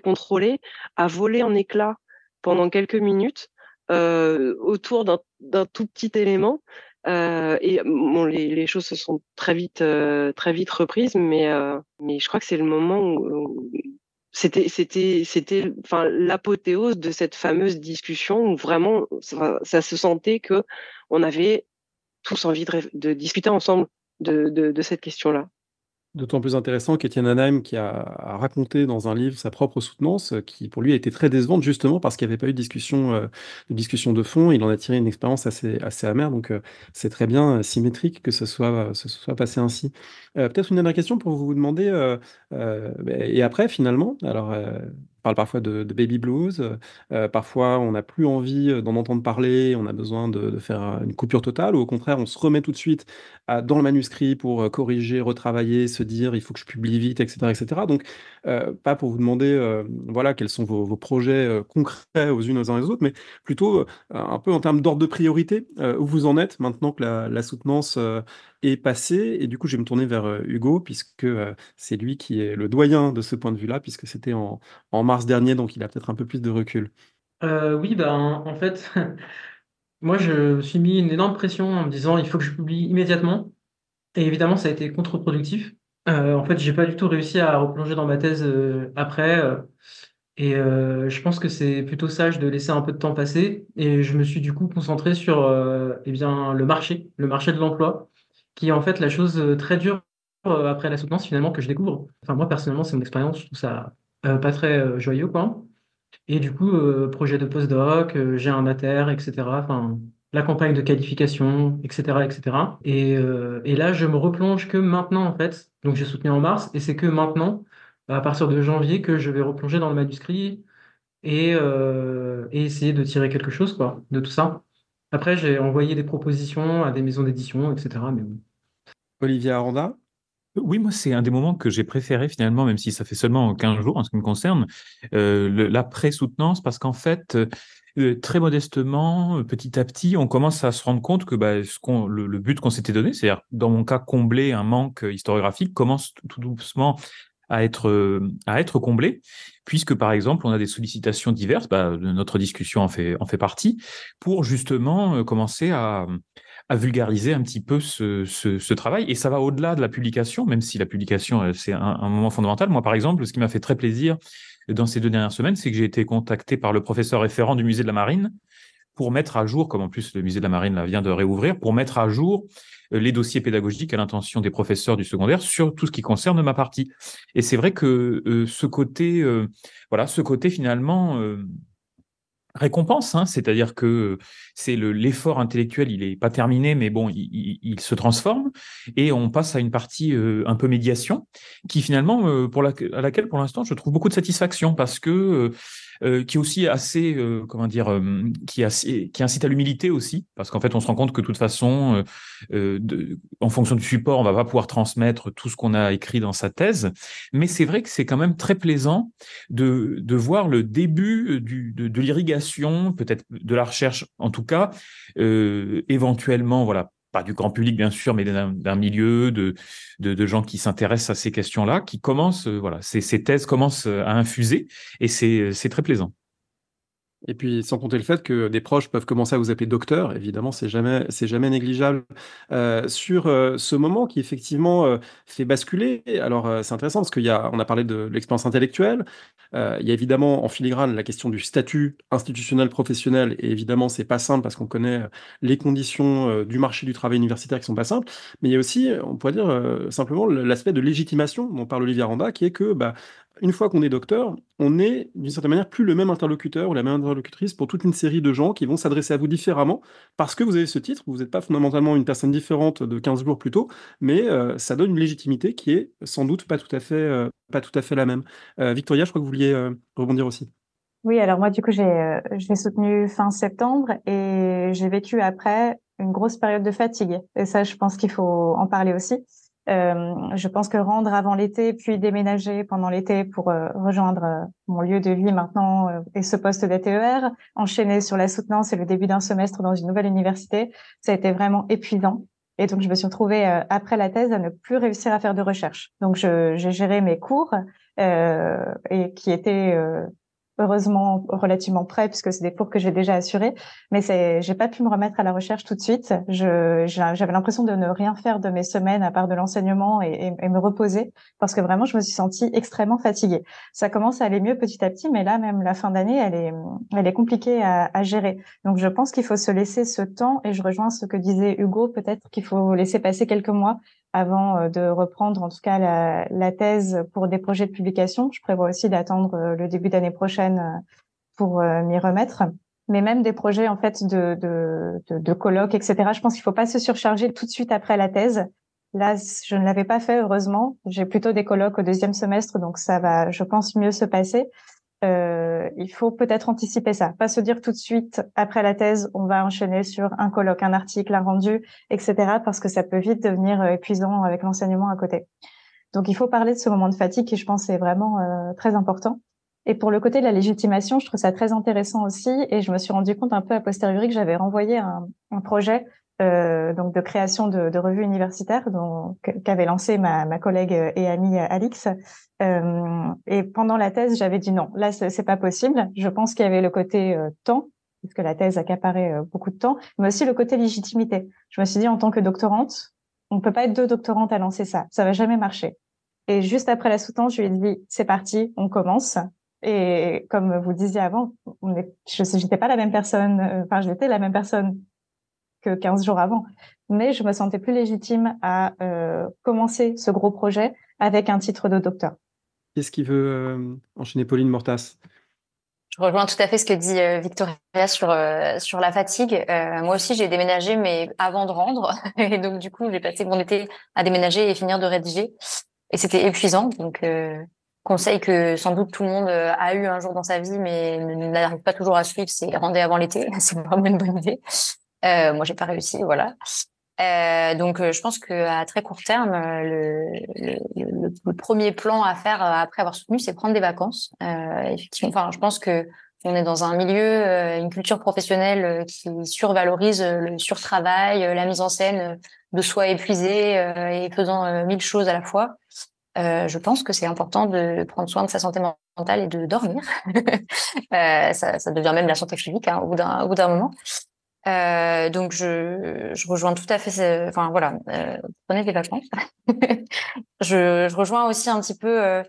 contrôlée, a volé en éclats pendant quelques minutes autour d'un tout petit élément. Et bon, les choses se sont très vite reprises, mais je crois que c'est le moment où c'était enfin l'apothéose de cette fameuse discussion où vraiment ça se sentait que on avait tous envie de discuter ensemble de cette question-là. D'autant plus intéressant qu'Étienne Hanheim, qui a raconté dans un livre sa propre soutenance, qui pour lui a été très décevante justement parce qu'il n'y avait pas eu de discussion de fond. Il en a tiré une expérience assez amère, donc c'est très bien symétrique que ce soit passé ainsi. Peut-être une dernière question pour vous demander, et après finalement, alors on parle parfois de baby blues, parfois on n'a plus envie d'en entendre parler, on a besoin de faire une coupure totale, ou au contraire on se remet tout de suite dans le manuscrit pour corriger, retravailler, se dire il faut que je publie vite, etc. etc. Donc, pas pour vous demander voilà, quels sont vos projets concrets aux unes aux uns et aux autres, mais plutôt un peu en termes d'ordre de priorité, où vous en êtes maintenant que la soutenance est passée. Et du coup, je vais me tourner vers Hugo, puisque c'est lui qui est le doyen de ce point de vue-là, puisque c'était en mars dernier, donc il a peut-être un peu plus de recul. Oui, ben, en fait, moi, je me suis mis une énorme pression en me disant il faut que je publie immédiatement. Et évidemment, ça a été contre-productif. En fait, j'ai pas du tout réussi à replonger dans ma thèse après. Je pense que c'est plutôt sage de laisser un peu de temps passer. Et je me suis du coup concentré sur eh bien, le marché de l'emploi, qui est en fait la chose très dure après la soutenance finalement que je découvre. Enfin, moi, personnellement, c'est mon expérience. Je trouve ça pas très joyeux, quoi. Et du coup, projet de postdoc, j'ai un mater, etc. Enfin, la campagne de qualification, etc., etc. Et là, je me replonge que maintenant, en fait. Donc, j'ai soutenu en mars, et c'est que maintenant, à partir de janvier, que je vais replonger dans le manuscrit et essayer de tirer quelque chose, quoi, de tout ça. Après, j'ai envoyé des propositions à des maisons d'édition, etc. Mais bon. Olivier Aranda? Oui, moi, c'est un des moments que j'ai préféré finalement, même si ça fait seulement 15 jours en ce qui me concerne, l'après-soutenance, parce qu'en fait, très modestement, petit à petit, on commence à se rendre compte que le but qu'on s'était donné, c'est-à-dire, dans mon cas, combler un manque historiographique, commence tout doucement à être comblé, puisque par exemple, on a des sollicitations diverses, notre discussion en fait partie, pour justement commencer à vulgariser un petit peu ce travail. Et ça va au-delà de la publication, même si la publication, c'est un moment fondamental. Moi, par exemple, ce qui m'a fait très plaisir dans ces 2 dernières semaines, c'est que j'ai été contacté par le professeur référent du musée de la Marine pour mettre à jour, comme en plus le musée de la Marine là, vient de réouvrir, pour mettre à jour les dossiers pédagogiques à l'intention des professeurs du secondaire sur tout ce qui concerne ma partie. Et c'est vrai que ce côté finalement récompense, hein, c'est-à-dire que c'est l'effort intellectuel, il est pas terminé, mais bon, il se transforme et on passe à une partie un peu médiation qui finalement, à laquelle pour l'instant je trouve beaucoup de satisfaction parce que qui est aussi assez, comment dire, qui incite à l'humilité aussi, parce qu'en fait on se rend compte que de toute façon, en fonction du support, on va pas pouvoir transmettre tout ce qu'on a écrit dans sa thèse, mais c'est vrai que c'est quand même très plaisant de voir le début de l'irrigation, peut-être de la recherche en tout cas, éventuellement, voilà, pas du grand public bien sûr, mais d'un milieu de gens qui s'intéressent à ces questions-là, qui commencent, voilà, ces thèses commencent à infuser, et c'est très plaisant. Et puis, sans compter le fait que des proches peuvent commencer à vous appeler docteur, évidemment, c'est jamais négligeable. Sur ce moment qui effectivement fait basculer, alors c'est intéressant parce on a parlé de l'expérience intellectuelle, il y a évidemment en filigrane la question du statut institutionnel professionnel, et évidemment, c'est pas simple parce qu'on connaît les conditions du marché du travail universitaire qui sont pas simples, mais il y a aussi, on pourrait dire simplement, l'aspect de légitimation dont parle Olivier Aranda, qui est que une fois qu'on est docteur, on est d'une certaine manière plus le même interlocuteur ou la même interlocutrice pour toute une série de gens qui vont s'adresser à vous différemment parce que vous avez ce titre. Vous n'êtes pas fondamentalement une personne différente de 15 jours plus tôt, mais ça donne une légitimité qui est sans doute pas tout à fait la même. Victoria, je crois que vous vouliez rebondir aussi. Oui, alors moi, du coup, j'ai soutenu fin septembre et j'ai vécu après une grosse période de fatigue. Et ça, je pense qu'il faut en parler aussi. Je pense que rendre avant l'été, puis déménager pendant l'été pour rejoindre mon lieu de vie maintenant et ce poste d'ATER, enchaîner sur la soutenance et le début d'un semestre dans une nouvelle université, ça a été vraiment épuisant. Et donc, je me suis retrouvée après la thèse à ne plus réussir à faire de recherche. Donc, j'ai géré mes cours et qui étaient heureusement relativement près puisque c'est des cours que j'ai déjà assurés, mais j'ai pas pu me remettre à la recherche tout de suite. J'avais l'impression de ne rien faire de mes semaines à part de l'enseignement et me reposer parce que vraiment je me suis sentie extrêmement fatiguée. Ça commence à aller mieux petit à petit, mais là même la fin d'année elle est compliquée à gérer. Donc je pense qu'il faut se laisser ce temps et je rejoins ce que disait Hugo, peut-être qu'il faut laisser passer quelques mois avant de reprendre en tout cas la thèse pour des projets de publication. Je prévois aussi d'attendre le début d'année prochaine pour m'y remettre. Mais même des projets en fait de colloques, etc. Je pense qu'il faut pas se surcharger tout de suite après la thèse. Là, je ne l'avais pas fait, heureusement. J'ai plutôt des colloques au deuxième semestre, donc ça va, je pense, mieux se passer. Il faut peut-être anticiper ça, pas se dire tout de suite après la thèse on va enchaîner sur un colloque, un article, un rendu, etc. parce que ça peut vite devenir épuisant avec l'enseignement à côté. Donc il faut parler de ce moment de fatigue qui je pense est vraiment très important. Et pour le côté de la légitimation, je trouve ça très intéressant aussi et je me suis rendu compte un peu a posteriori que j'avais renvoyé un projet donc de création de revues universitaires qu'avait lancé ma collègue et amie Alix. Et pendant la thèse, j'avais dit non, là c'est pas possible. Je pense qu'il y avait le côté temps, puisque la thèse accaparait beaucoup de temps, mais aussi le côté légitimité. Je me suis dit en tant que doctorante, on peut pas être deux doctorantes à lancer ça va jamais marcher. Et juste après la soutenance, je lui ai dit c'est parti, on commence. Et comme vous disiez avant, j'étais pas la même personne, enfin j'étais la même personne que 15 jours avant. Mais je me sentais plus légitime à commencer ce gros projet avec un titre de docteur. Qu'est-ce qui veut enchaîner Pauline Mortas? Je rejoins tout à fait ce que dit Victoria sur la fatigue. Moi aussi, j'ai déménagé, mais avant de rendre. Et donc, du coup, j'ai passé mon été à déménager et finir de rédiger. Et c'était épuisant. Donc, conseil que sans doute tout le monde a eu un jour dans sa vie, mais n'arrive pas toujours à suivre, c'est rendre avant l'été. C'est vraiment une bonne idée. Moi, j'ai pas réussi, voilà. Donc, je pense qu'à très court terme, le premier plan à faire après avoir soutenu, c'est prendre des vacances. Effectivement, enfin, je pense que on est dans un milieu, une culture professionnelle qui survalorise le surtravail, la mise en scène de soi épuisé et faisant 1000 choses à la fois. Je pense que c'est important de prendre soin de sa santé mentale et de dormir. Ça devient même la santé physique hein, au bout d'un moment. Donc je rejoins tout à fait. Enfin voilà, prenez des vacances. Je rejoins aussi un petit peu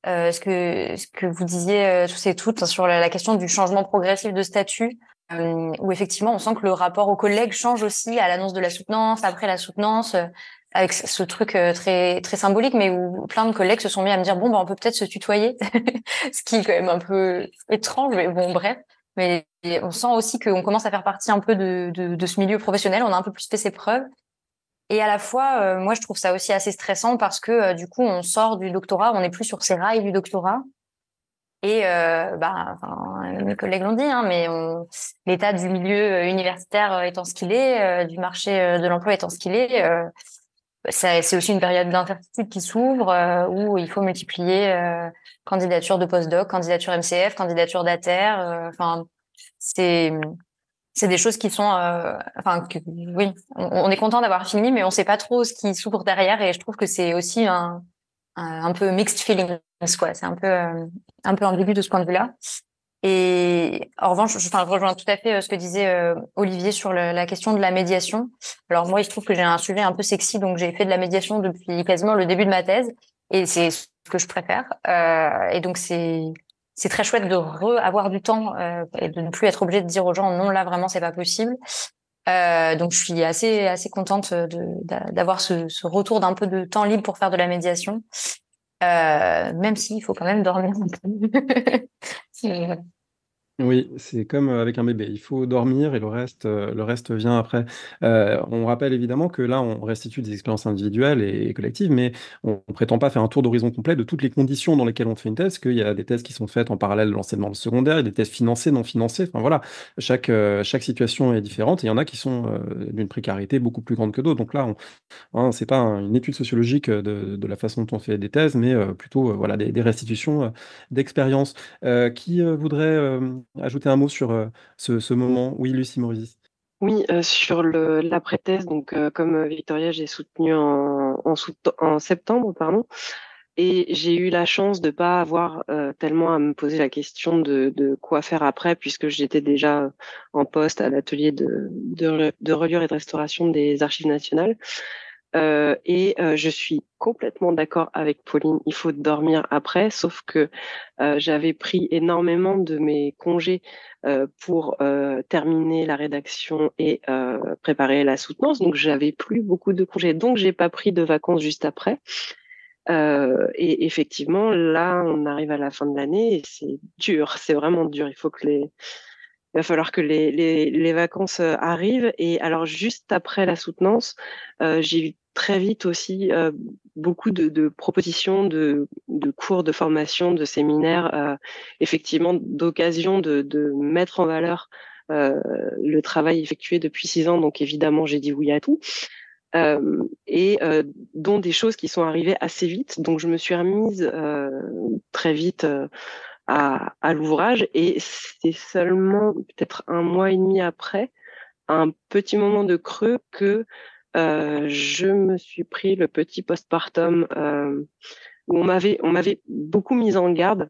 ce que vous disiez tous et toutes sur la question du changement progressif de statut, où effectivement on sent que le rapport aux collègues change aussi à l'annonce de la soutenance, après la soutenance, avec ce truc très très symbolique, mais où plein de collègues se sont mis à me dire bon on peut peut-être se tutoyer, ce qui est quand même un peu étrange, mais bon bref. Mais on sent aussi qu'on commence à faire partie un peu de ce milieu professionnel. On a un peu plus fait ses preuves. Et à la fois, moi, je trouve ça aussi assez stressant parce que du coup, on sort du doctorat, on n'est plus sur ces rails du doctorat. Et mes collègues l'ont dit, hein, mais l'état du milieu universitaire étant ce qu'il est, du marché de l'emploi étant ce qu'il est, c'est aussi une période d'incertitude qui s'ouvre où il faut multiplier candidature de postdoc, candidature MCF, candidature d'ATER. Enfin, c'est des choses qui sont, oui, on est content d'avoir fini, mais on sait pas trop ce qui s'ouvre derrière. Et je trouve que c'est aussi un peu mixed feelings, quoi. C'est un peu ambigu de ce point de vue-là. Et en revanche, je rejoins tout à fait ce que disait Olivier sur la question de la médiation. Alors moi, il se trouve que j'ai un sujet un peu sexy, donc j'ai fait de la médiation depuis quasiment le début de ma thèse, et c'est ce que je préfère. Et donc c'est très chouette de avoir du temps et de ne plus être obligé de dire aux gens non, là vraiment c'est pas possible. Donc je suis assez contente d'avoir ce retour d'un peu de temps libre pour faire de la médiation. même s'il faut quand même dormir un peu. Voilà. Oui, c'est comme avec un bébé, il faut dormir et le reste vient après. On rappelle évidemment que là, on restitue des expériences individuelles et collectives, mais on ne prétend pas faire un tour d'horizon complet de toutes les conditions dans lesquelles on fait une thèse, qu'il y a des thèses qui sont faites en parallèle de l'enseignement secondaire, il y a des thèses financées, non financées, enfin voilà, chaque situation est différente et il y en a qui sont d'une précarité beaucoup plus grande que d'autres. Donc là, c'est pas une étude sociologique de la façon dont on fait des thèses, mais plutôt voilà, des restitutions d'expériences. Qui voudrait ajouter un mot sur ce moment? Oui, Lucie Morizis. Oui, sur l'après-thèse, donc comme Victoria, j'ai soutenu en septembre, pardon, et j'ai eu la chance de pas avoir tellement à me poser la question de quoi faire après, puisque j'étais déjà en poste à l'atelier de reliure et de restauration des Archives nationales. Je suis complètement d'accord avec Pauline, il faut dormir après, sauf que j'avais pris énormément de mes congés pour terminer la rédaction et préparer la soutenance, donc j'avais plus beaucoup de congés, donc j'ai pas pris de vacances juste après. Et effectivement, là, on arrive à la fin de l'année et c'est dur, c'est vraiment dur. Il va falloir que les vacances arrivent. Et alors, juste après la soutenance, j'ai eu très vite aussi beaucoup de propositions de cours, de formation, de séminaires, effectivement, d'occasion de mettre en valeur le travail effectué depuis 6 ans. Donc, évidemment, j'ai dit oui à tout. Dont des choses qui sont arrivées assez vite. Donc, je me suis remise très vite à l'ouvrage et c'est seulement peut-être un mois et demi après, un petit moment de creux, que je me suis pris le petit postpartum où on m'avait beaucoup mise en garde.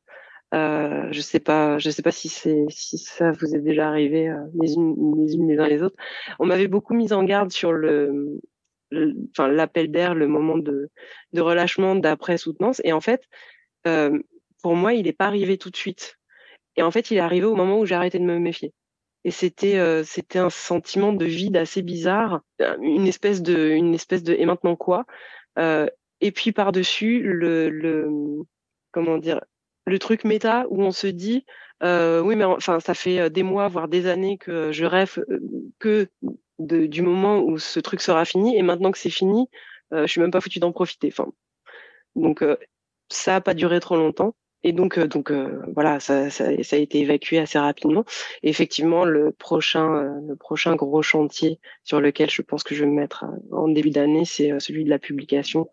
Je sais pas si ça vous est déjà arrivé les unes les uns les autres. On m'avait beaucoup mise en garde sur enfin l'appel d'air, le moment de relâchement d'après soutenance. Et en fait, euh, pour moi, il n'est pas arrivé tout de suite. Et en fait, il est arrivé au moment où j'ai arrêté de me méfier. Et c'était un sentiment de vide assez bizarre, une espèce de et maintenant quoi. Euh, et puis par-dessus comment dire, le truc méta où on se dit oui, mais enfin ça fait des mois voire des années que je rêve que du moment où ce truc sera fini, et maintenant que c'est fini, je suis même pas foutu d'en profiter. Enfin, donc ça a pas duré trop longtemps. Et donc, voilà, ça a été évacué assez rapidement. Et effectivement, le prochain gros chantier sur lequel je pense que je vais me mettre en début d'année, c'est celui de la publication.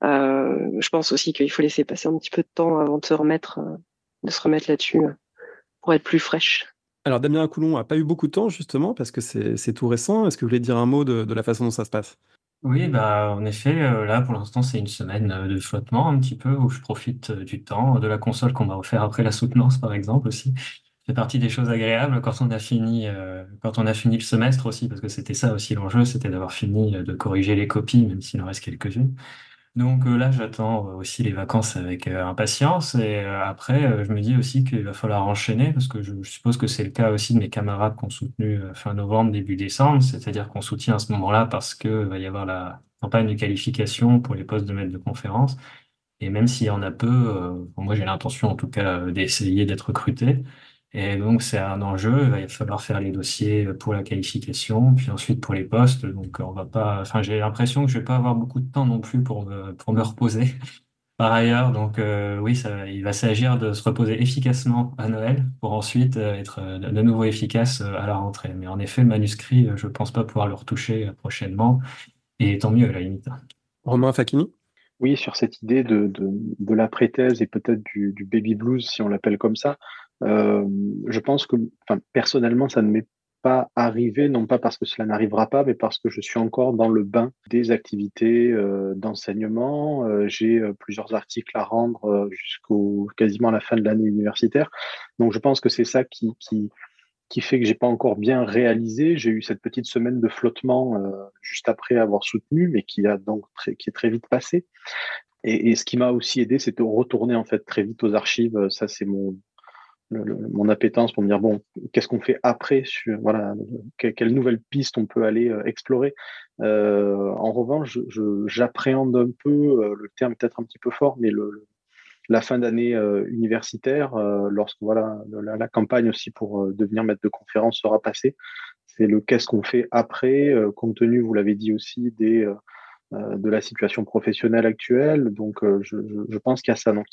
Je pense aussi qu'il faut laisser passer un petit peu de temps avant de se remettre là-dessus pour être plus fraîche. Alors Damien Coulon n'a pas eu beaucoup de temps justement parce que c'est tout récent. Est-ce que vous voulez dire un mot de la façon dont ça se passe? Oui, bah, en effet, là, pour l'instant, c'est une semaine de flottement un petit peu où je profite du temps, de la console qu'on m'a offert après la soutenance, par exemple, aussi. C'est partie des choses agréables quand on a fini le semestre aussi, parce que c'était ça aussi l'enjeu, c'était d'avoir fini de corriger les copies, même s'il en reste quelques-unes. Donc là, j'attends aussi les vacances avec impatience. Et après, je me dis aussi qu'il va falloir enchaîner, parce que je suppose que c'est le cas aussi de mes camarades qui ont soutenu fin novembre, début décembre. C'est-à-dire qu'on soutient à ce moment-là parce que va y avoir la campagne de qualification pour les postes de maître de conférence. Et même s'il y en a peu, bon, moi j'ai l'intention en tout cas d'essayer d'être recruté. Et donc c'est un enjeu, il va falloir faire les dossiers pour la qualification, puis ensuite pour les postes. Donc on va pas, enfin j'ai l'impression que je vais pas avoir beaucoup de temps non plus pour me reposer. Par ailleurs, donc oui, il va s'agir de se reposer efficacement à Noël pour ensuite être de nouveau efficace à la rentrée. Mais en effet, le manuscrit, je pense pas pouvoir le retoucher prochainement. Et tant mieux à la limite. Romain Facchini? Oui, sur cette idée de l'après-thèse et peut-être du baby blues, si on l'appelle comme ça, euh, je pense que, enfin, personnellement, ça ne m'est pas arrivé, non pas parce que cela n'arrivera pas, mais parce que je suis encore dans le bain des activités d'enseignement. J'ai plusieurs articles à rendre jusqu'au quasiment la fin de l'année universitaire. Donc, je pense que c'est ça qui fait que j'ai pas encore bien réalisé. J'ai eu cette petite semaine de flottement juste après avoir soutenu, mais qui est très vite passée. Et ce qui m'a aussi aidé, c'est de retourner en fait très vite aux archives. Ça, c'est mon appétence pour me dire bon, qu'est-ce qu'on fait après sur voilà, quelle nouvelle piste on peut aller explorer. En revanche, j'appréhende un peu le terme peut-être un petit peu fort, mais la fin d'année universitaire, lorsque voilà, la campagne aussi pour devenir maître de conférence sera passée. C'est le qu'est-ce qu'on fait après, compte tenu, vous l'avez dit aussi, de la situation professionnelle actuelle. Donc, je pense qu'il y a ça. Donc,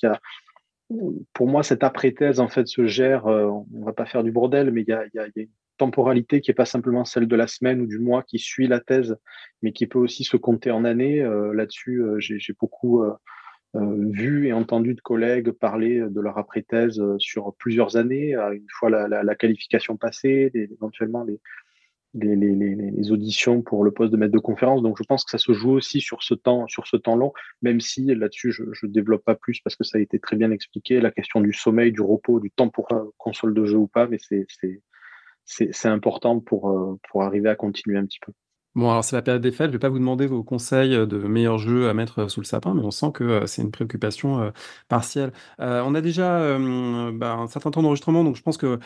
pour moi, cette après-thèse, en fait, se gère, on va pas faire du bordel, mais il y a une temporalité qui est pas simplement celle de la semaine ou du mois qui suit la thèse, mais qui peut aussi se compter en années. Là-dessus, j'ai beaucoup vu et entendu de collègues parler de leur après-thèse sur plusieurs années, une fois la qualification passée, éventuellement les auditions pour le poste de maître de conférence. Donc, je pense que ça se joue aussi sur ce temps long, même si là-dessus, je développe pas plus parce que ça a été très bien expliqué, la question du sommeil, du repos, du temps pour console de jeu ou pas, mais c'est important pour arriver à continuer un petit peu. Bon, alors c'est la période des fêtes, je vais pas vous demander vos conseils de meilleurs jeux à mettre sous le sapin, mais on sent que c'est une préoccupation partielle. On a déjà un certain temps d'enregistrement, donc je pense que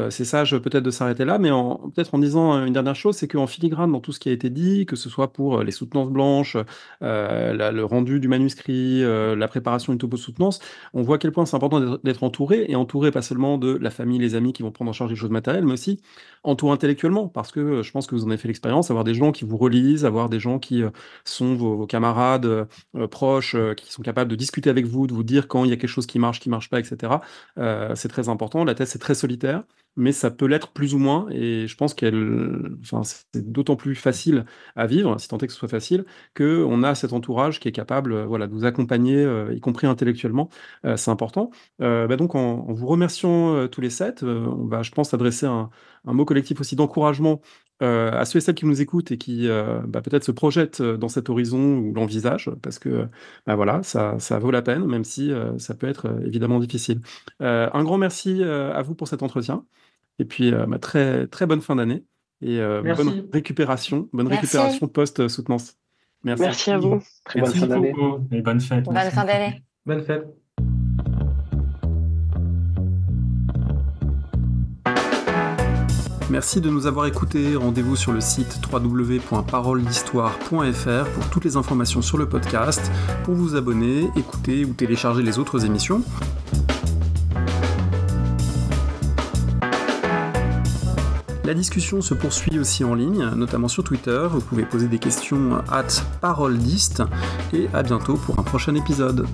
c'est sage peut-être de s'arrêter là, mais peut-être en disant une dernière chose, c'est qu'en filigrane dans tout ce qui a été dit, que ce soit pour les soutenances blanches, le rendu du manuscrit, la préparation du topo de soutenance, on voit à quel point c'est important d'être entouré, et entouré pas seulement de la famille, les amis qui vont prendre en charge les choses matérielles, mais aussi entouré intellectuellement, parce que je pense que vous en avez fait l'expérience, avoir des gens qui vous relisent, avoir des gens qui sont vos camarades proches, qui sont capables de discuter avec vous, de vous dire quand il y a quelque chose qui marche pas, etc. C'est très important. La thèse, c'est très solitaire, mais ça peut l'être plus ou moins, et je pense c'est d'autant plus facile à vivre, si tant est que ce soit facile, qu'on a cet entourage qui est capable de vous accompagner, y compris intellectuellement. C'est important. Donc, en vous remerciant tous les 7, on va, je pense, adresser un mot collectif aussi d'encouragement à ceux et celles qui nous écoutent et qui peut-être se projettent dans cet horizon ou l'envisagent, parce que ça vaut la peine, même si ça peut être évidemment difficile. Un grand merci à vous pour cet entretien, et puis très, très bonne fin d'année, et Merci. bonne Merci. récupération post-soutenance. Merci. Merci à vous. Très bonne Merci fin d'année. beaucoup et bonne fête. Bonne Merci. fin d'année. Bonne fête. Merci de nous avoir écoutés. Rendez-vous sur le site www.paroledhistoire.fr pour toutes les informations sur le podcast, pour vous abonner, écouter ou télécharger les autres émissions. La discussion se poursuit aussi en ligne, notamment sur Twitter. Vous pouvez poser des questions @paroledist, et à bientôt pour un prochain épisode.